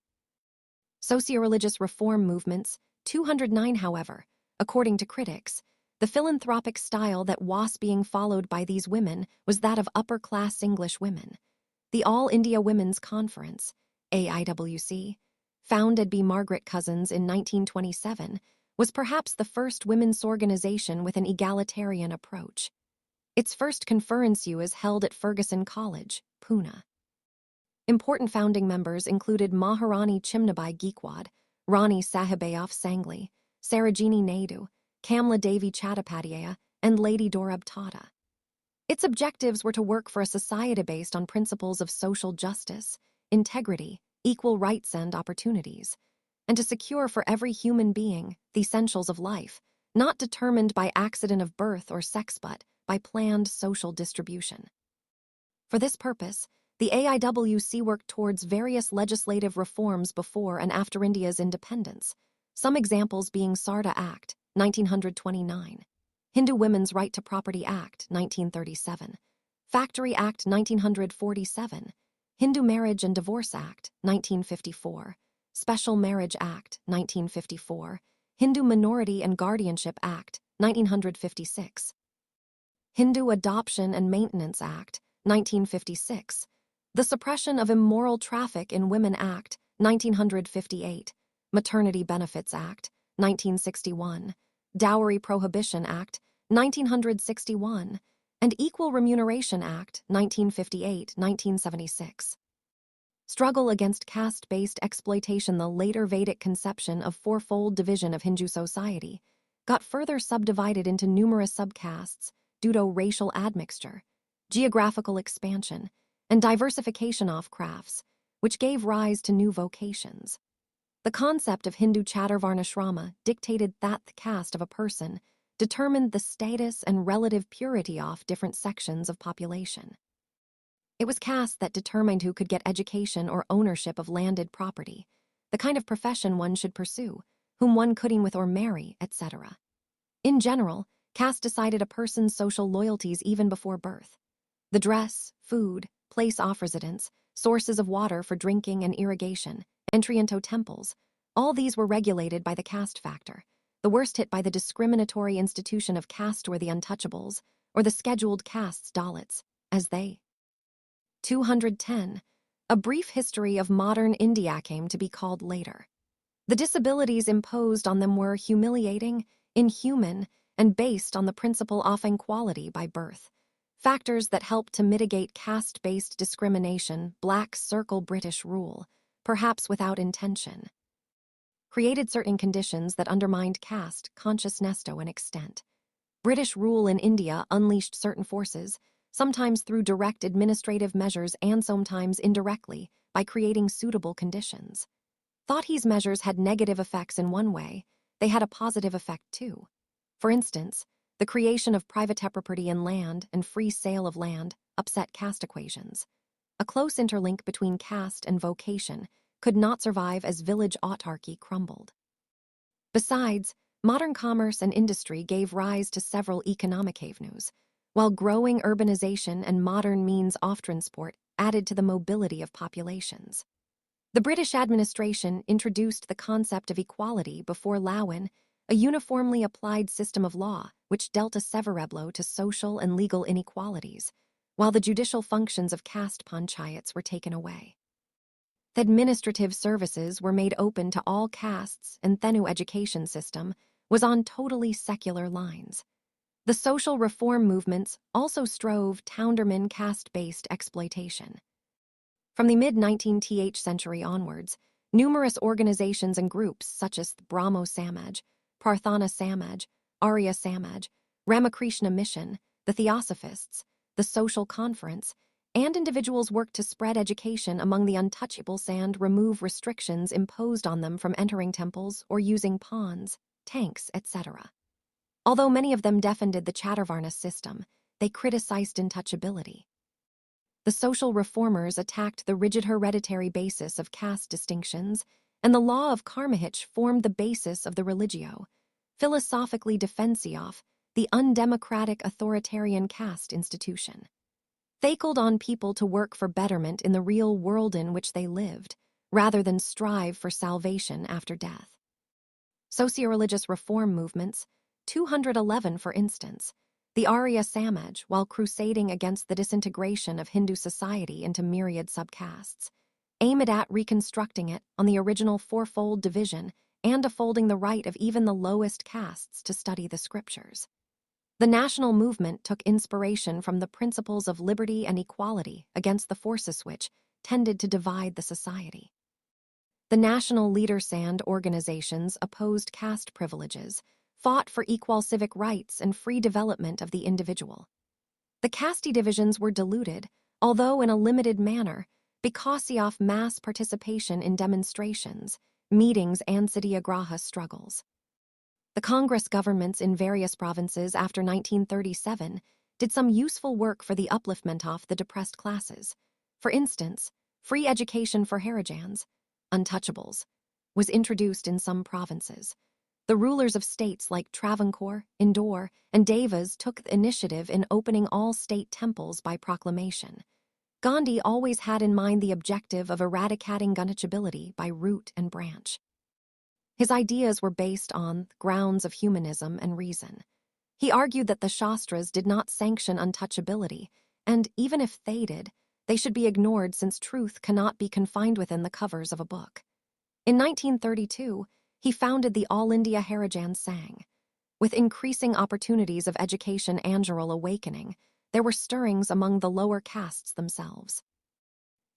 Speaker 1: Socio-religious reform movements, 209 however, according to critics, the philanthropic style that was being followed by these women was that of upper-class English women. The All India Women's Conference, AIWC, founded by Margaret Cousins in 1927, was perhaps the first women's organization with an egalitarian approach. Its first conference was held at Fergusson College, Pune. Important founding members included Maharani Chimnabai Geekwad, Rani Sahibayof Sangli, Sarojini Naidu, Kamla Devi Chattopadhyaya, and Lady Dorab Tata. Its objectives were to work for a society based on principles of social justice, integrity, equal rights and opportunities, and to secure for every human being the essentials of life, not determined by accident of birth or sex but by planned social distribution. For this purpose, the AIWC worked towards various legislative reforms before and after India's independence, some examples being Sarda Act, 1929, Hindu Women's Right to Property Act, 1937, Factory Act, 1947, Hindu Marriage and Divorce Act, 1954, Special Marriage Act, 1954, Hindu Minority and Guardianship Act, 1956, Hindu Adoption and Maintenance Act, 1956, the Suppression of Immoral Traffic in Women Act, 1958, Maternity Benefits Act, 1961, Dowry Prohibition Act, 1961, and Equal Remuneration Act, 1958-1976. Struggle against caste-based exploitation. The later Vedic conception of fourfold division of Hindu society got further subdivided into numerous subcastes due to racial admixture, geographical expansion, and diversification of crafts, which gave rise to new vocations. The concept of Hindu Chaturvarnashrama dictated that the caste of a person determined the status and relative purity of different sections of population. It was caste that determined who could get education or ownership of landed property, the kind of profession one should pursue, whom one could with or marry, etc. In general, caste decided a person's social loyalties even before birth. The dress, food, place of residence, sources of water for drinking and irrigation, entry into temples, all these were regulated by the caste factor. The worst hit by the discriminatory institution of caste were the untouchables, or the scheduled castes Dalits, as they. 210. A brief history of modern India came to be called later. The disabilities imposed on them were humiliating, inhuman, and based on the principle of inequality by birth. Factors that helped to mitigate caste-based discrimination, black circle British rule, perhaps without intention, created certain conditions that undermined caste consciousness to an extent. British rule in India unleashed certain forces, sometimes through direct administrative measures and sometimes indirectly, by creating suitable conditions. Thought these measures had negative effects in one way, they had a positive effect too. For instance, the creation of private property in land and free sale of land upset caste equations. A close interlink between caste and vocation could not survive as village autarky crumbled. Besides, modern commerce and industry gave rise to several economic avenues, while growing urbanization and modern means of transport added to the mobility of populations. The British administration introduced the concept of equality before Lawan, a uniformly applied system of law which dealt a severe blow to social and legal inequalities, while the judicial functions of caste panchayats were taken away. The administrative services were made open to all castes, and the new education system was on totally secular lines. The social reform movements also strove to countermand caste-based exploitation. From the mid-19th century onwards, numerous organizations and groups such as the Brahmo Samaj, Prarthana Samaj, Arya Samaj, Ramakrishna Mission, the Theosophists, the Social Conference, and individuals worked to spread education among the untouchables and remove restrictions imposed on them from entering temples or using ponds, tanks, etc. Although many of them defended the Chaturvarna system, they criticized untouchability. The social reformers attacked the rigid hereditary basis of caste distinctions, and the law of karmahitch formed the basis of the religio, philosophically defensive, the undemocratic authoritarian caste institution. They called on people to work for betterment in the real world in which they lived, rather than strive for salvation after death. Socio-religious reform movements, 211 for instance, the Arya Samaj, while crusading against the disintegration of Hindu society into myriad subcastes, aimed at reconstructing it on the original fourfold division and upholding the right of even the lowest castes to study the scriptures. The national movement took inspiration from the principles of liberty and equality against the forces which tended to divide the society. The national leaders and organizations opposed caste privileges, fought for equal civic rights and free development of the individual. The caste divisions were diluted, although in a limited manner, because of mass participation in demonstrations, meetings, and satyagraha struggles. The Congress governments in various provinces after 1937 did some useful work for the upliftment of the depressed classes. For instance, free education for Harijans, untouchables, was introduced in some provinces. The rulers of states like Travancore, Indore, and Devas took the initiative in opening all state temples by proclamation. Gandhi always had in mind the objective of eradicating untouchability by root and branch. His ideas were based on grounds of humanism and reason. He argued that the Shastras did not sanction untouchability, and even if they did, they should be ignored since truth cannot be confined within the covers of a book. In 1932, he founded the All India Harijan Sangh. With increasing opportunities of education and rural awakening, there were stirrings among the lower castes themselves.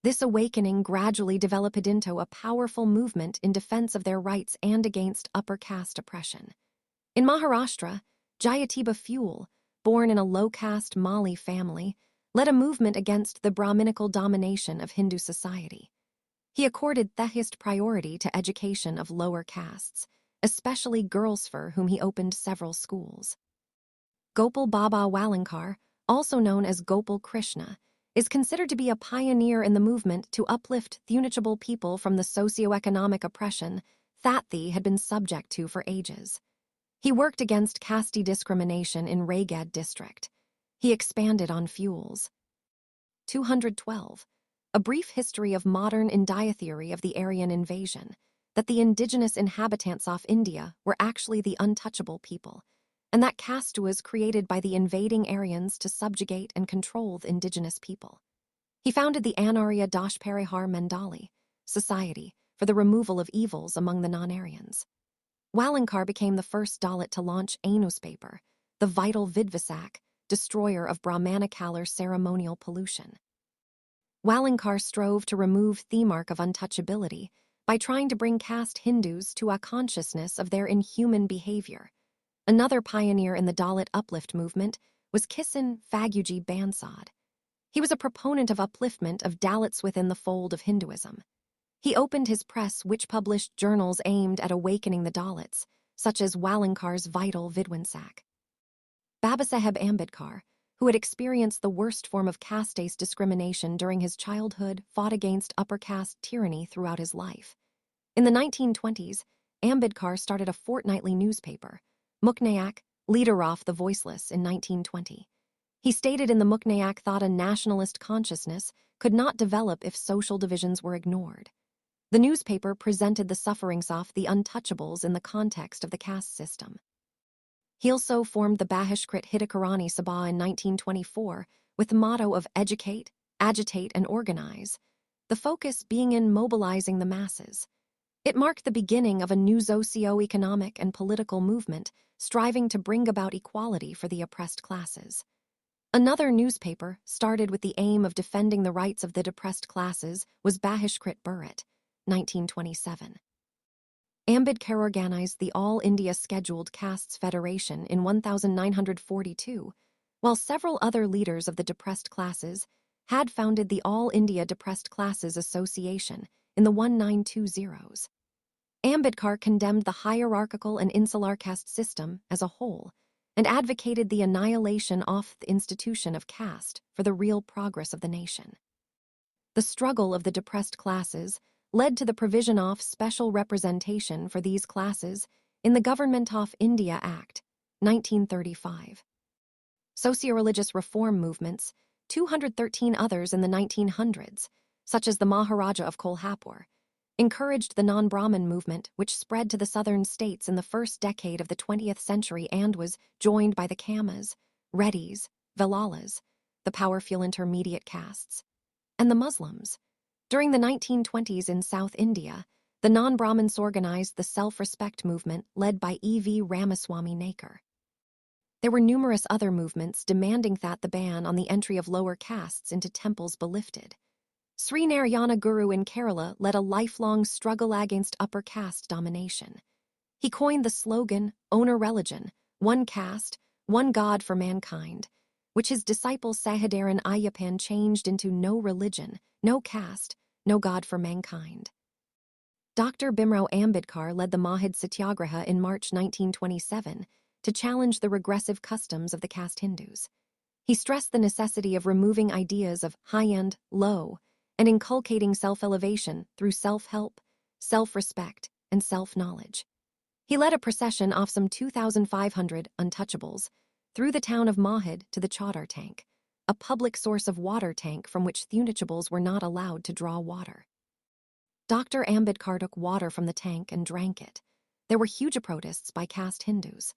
Speaker 1: This awakening gradually developed into a powerful movement in defense of their rights and against upper caste oppression. In Maharashtra, Jyotiba Phule, born in a low-caste Mali family, led a movement against the Brahminical domination of Hindu society. He accorded the highest priority to education of lower castes, especially girls for whom he opened several schools. Gopal Baba Walankar, also known as Gopal Krishna, is considered to be a pioneer in the movement to uplift untouchable people from the socio-economic oppression that they had been subject to for ages. He worked against caste discrimination in Raigad district. He expanded on fuels. 212. A brief history of modern India theory of the Aryan invasion, that the indigenous inhabitants of India were actually the untouchable people, and that caste was created by the invading Aryans to subjugate and control the indigenous people. He founded the Arya Parihar Mandali, Society for the Removal of Evils among the non-Aryans. Walankar became the first Dalit to launch a newspaper, the vital Vidvasak, destroyer of Brahmanicalar ceremonial pollution. Walankar strove to remove the mark of untouchability by trying to bring caste Hindus to a consciousness of their inhuman behavior. Another pioneer in the Dalit uplift movement was Kisan Phaguji Bansad. He was a proponent of upliftment of Dalits within the fold of Hinduism. He opened his press, which published journals aimed at awakening the Dalits, such as Walankar's vital Vidwansak. Babasaheb Ambedkar, who had experienced the worst form of caste-based discrimination during his childhood, fought against upper caste tyranny throughout his life. In the 1920s, Ambedkar started a fortnightly newspaper, Muknayak, Leaderoff the Voiceless, in 1920. He stated in the Muknayak that a nationalist consciousness could not develop if social divisions were ignored. The newspaper presented the sufferings of the untouchables in the context of the caste system. He also formed the Bahishkrit Hitakarani Sabha in 1924 with the motto of educate, agitate, and organize, the focus being in mobilizing the masses. It marked the beginning of a new socio-economic and political movement striving to bring about equality for the oppressed classes. Another newspaper, started with the aim of defending the rights of the depressed classes, was Bahishkrit Bharat, 1927. Ambedkar organized the All India Scheduled Castes Federation in 1942, while several other leaders of the depressed classes had founded the All India Depressed Classes Association in the 1920s. Ambedkar condemned the hierarchical and insular caste system as a whole and advocated the annihilation of the institution of caste for the real progress of the nation. The struggle of the depressed classes led to the provision of special representation for these classes in the Government of India Act, 1935. Socio-religious reform movements, 213 others in the 1900s, such as the Maharaja of Kolhapur, encouraged the non-Brahmin movement, which spread to the southern states in the first decade of the 20th century and was joined by the Kamas, Reddys, Velalas, the powerful intermediate castes, and the Muslims. During the 1920s in South India, the non-Brahmins organized the self-respect movement led by E.V. Ramaswamy Nakar. There were numerous other movements demanding that the ban on the entry of lower castes into temples be lifted. Sri Narayana Guru in Kerala led a lifelong struggle against upper caste domination. He coined the slogan, "Own a religion, one caste, one God for mankind," which his disciple Sahaderan Ayyappan changed into "No religion, no caste, no God for mankind." Dr. Bhimrao Ambedkar led the Mahid Satyagraha in March 1927 to challenge the regressive customs of the caste Hindus. He stressed the necessity of removing ideas of high and low and inculcating self-elevation through self-help, self-respect, and self-knowledge. He led a procession of some 2,500 untouchables through the town of Mahid to the Chadar tank, a public source of water tank from which the untouchables were not allowed to draw water. Dr. Ambedkar took water from the tank and drank it. There were huge protests by caste Hindus.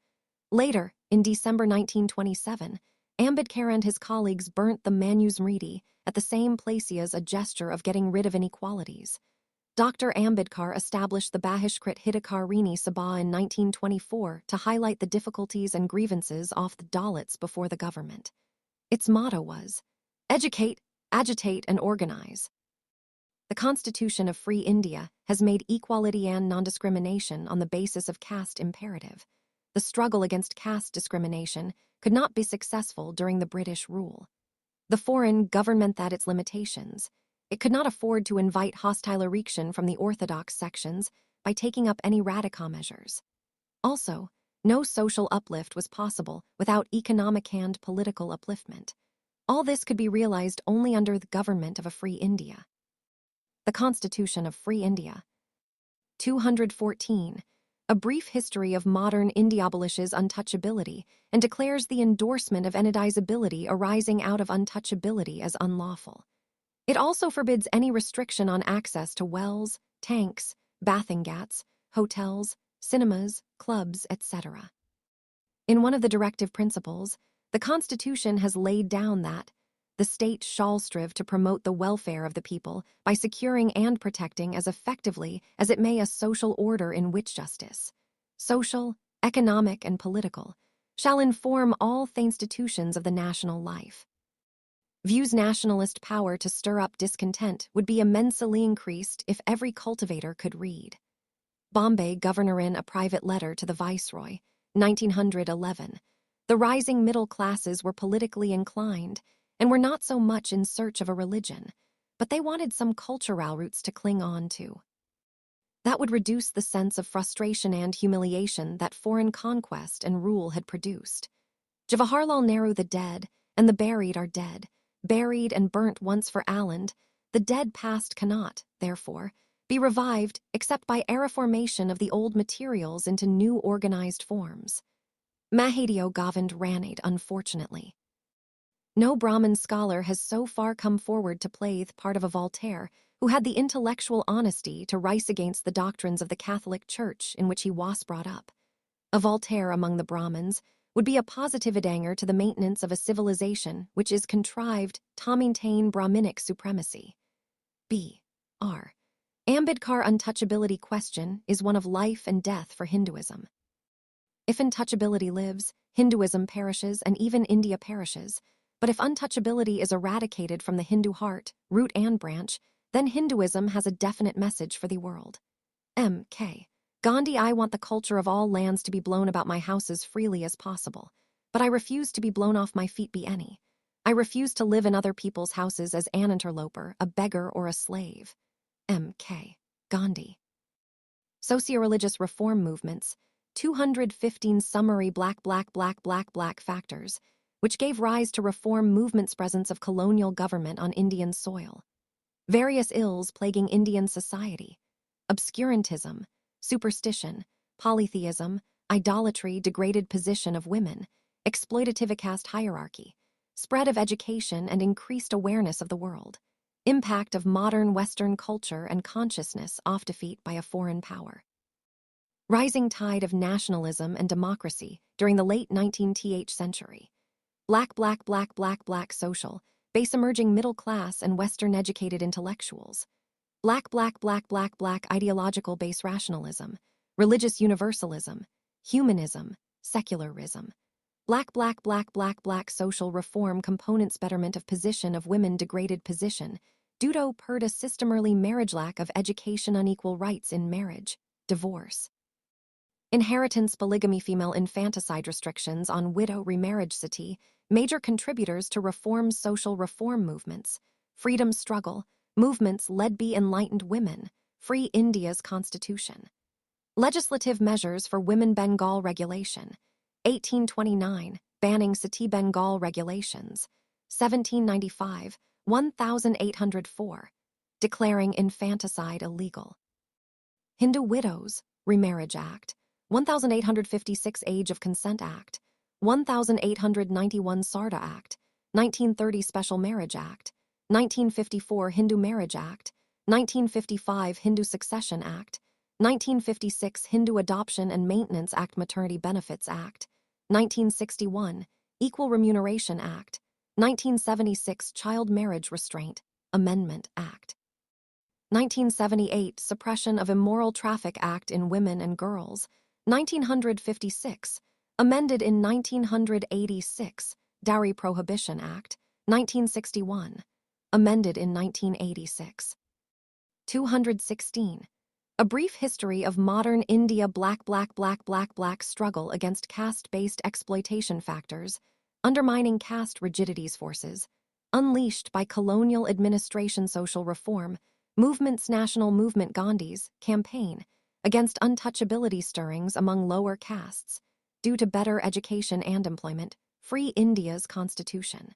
Speaker 1: Later, in December 1927, Ambedkar and his colleagues burnt the Manusmriti at the same place as a gesture of getting rid of inequalities. Dr. Ambedkar established the Bahishkrit Hitakarani Sabha in 1924 to highlight the difficulties and grievances of the Dalits before the government. Its motto was, "Educate, agitate, and organize." The Constitution of Free India has made equality and non-discrimination on the basis of caste imperative. The struggle against caste discrimination could not be successful during the British rule. The foreign government had its limitations. It could not afford to invite hostile erection from the orthodox sections by taking up any radical measures. Also, no social uplift was possible without economic and political upliftment. All this could be realized only under the government of a free India. The Constitution of Free India. 214. A brief history of modern India abolishes untouchability and declares the endorsement of anodizability arising out of untouchability as unlawful. It also forbids any restriction on access to wells, tanks, bathing ghats, hotels, cinemas, clubs, etc. In one of the directive principles, the Constitution has laid down that the state shall strive to promote the welfare of the people by securing and protecting as effectively as it may a social order in which justice, social, economic, and political, shall inform all the institutions of the national life. Views nationalist power to stir up discontent would be immensely increased if every cultivator could read. Bombay Governor in a private letter to the Viceroy, 1911. The rising middle classes were politically inclined and were not so much in search of a religion, but they wanted some cultural roots to cling on to. That would reduce the sense of frustration and humiliation that foreign conquest and rule had produced. Jawaharlal Nehru, the dead and the buried are dead, buried and burnt once for Aland, the dead past cannot, therefore, be revived except by reformation of the old materials into new organized forms. Mahadio Govind Ranade, unfortunately. No Brahmin scholar has so far come forward to play the part of a Voltaire who had the intellectual honesty to rise against the doctrines of the Catholic Church in which he was brought up. A Voltaire among the Brahmins would be a positividanger to the maintenance of a civilization which is contrived to maintain Brahminic supremacy. B. R. Ambedkar untouchability question is one of life and death for Hinduism. If untouchability lives, Hinduism perishes and even India perishes. But if untouchability is eradicated from the Hindu heart, root and branch, then Hinduism has a definite message for the world. M.K. Gandhi. I want the culture of all lands to be blown about my house as freely as possible, but I refuse to be blown off my feet be any. I refuse to live in other people's houses as an interloper, a beggar, or a slave. M.K. Gandhi. Socio-religious reform movements, 215 summary black factors, which gave rise to reform movements' presence of colonial government on Indian soil. Various ills plaguing Indian society: obscurantism, superstition, polytheism, idolatry, degraded position of women, exploitative caste hierarchy, spread of education and increased awareness of the world, impact of modern Western culture and consciousness off defeat by a foreign power. Rising tide of nationalism and democracy during the late 19th century. Black social, base emerging middle class and Western educated intellectuals. Black ideological base rationalism, religious universalism, humanism, secularism. Black social reform components betterment of position of women degraded position, dudo per de systemerly marriage lack of education unequal rights in marriage, divorce. Inheritance polygamy female infanticide restrictions on widow remarriage Sati, major contributors to reform social reform movements, freedom struggle, movements led by enlightened women, free India's constitution. Legislative measures for women Bengal regulation, 1829, banning Sati Bengal regulations, 1795, 1804, declaring infanticide illegal. Hindu Widows Remarriage Act, 1856 Age of Consent Act, 1891 Sarda Act, 1930 Special Marriage Act, 1954 Hindu Marriage Act, 1955 Hindu Succession Act, 1956 Hindu Adoption and Maintenance Act Maternity Benefits Act, 1961 Equal Remuneration Act, 1976 Child Marriage Restraint Amendment Act, 1978 Suppression of Immoral Traffic Act in Women and Girls, 1956, amended in 1986, Dowry Prohibition Act, 1961, amended in 1986. 216. A brief history of modern India black struggle against caste-based exploitation factors, undermining caste rigidities forces, unleashed by colonial administration social reform, movements national movement Gandhi's campaign, against untouchability stirrings among lower castes, due to better education and employment, free India's constitution.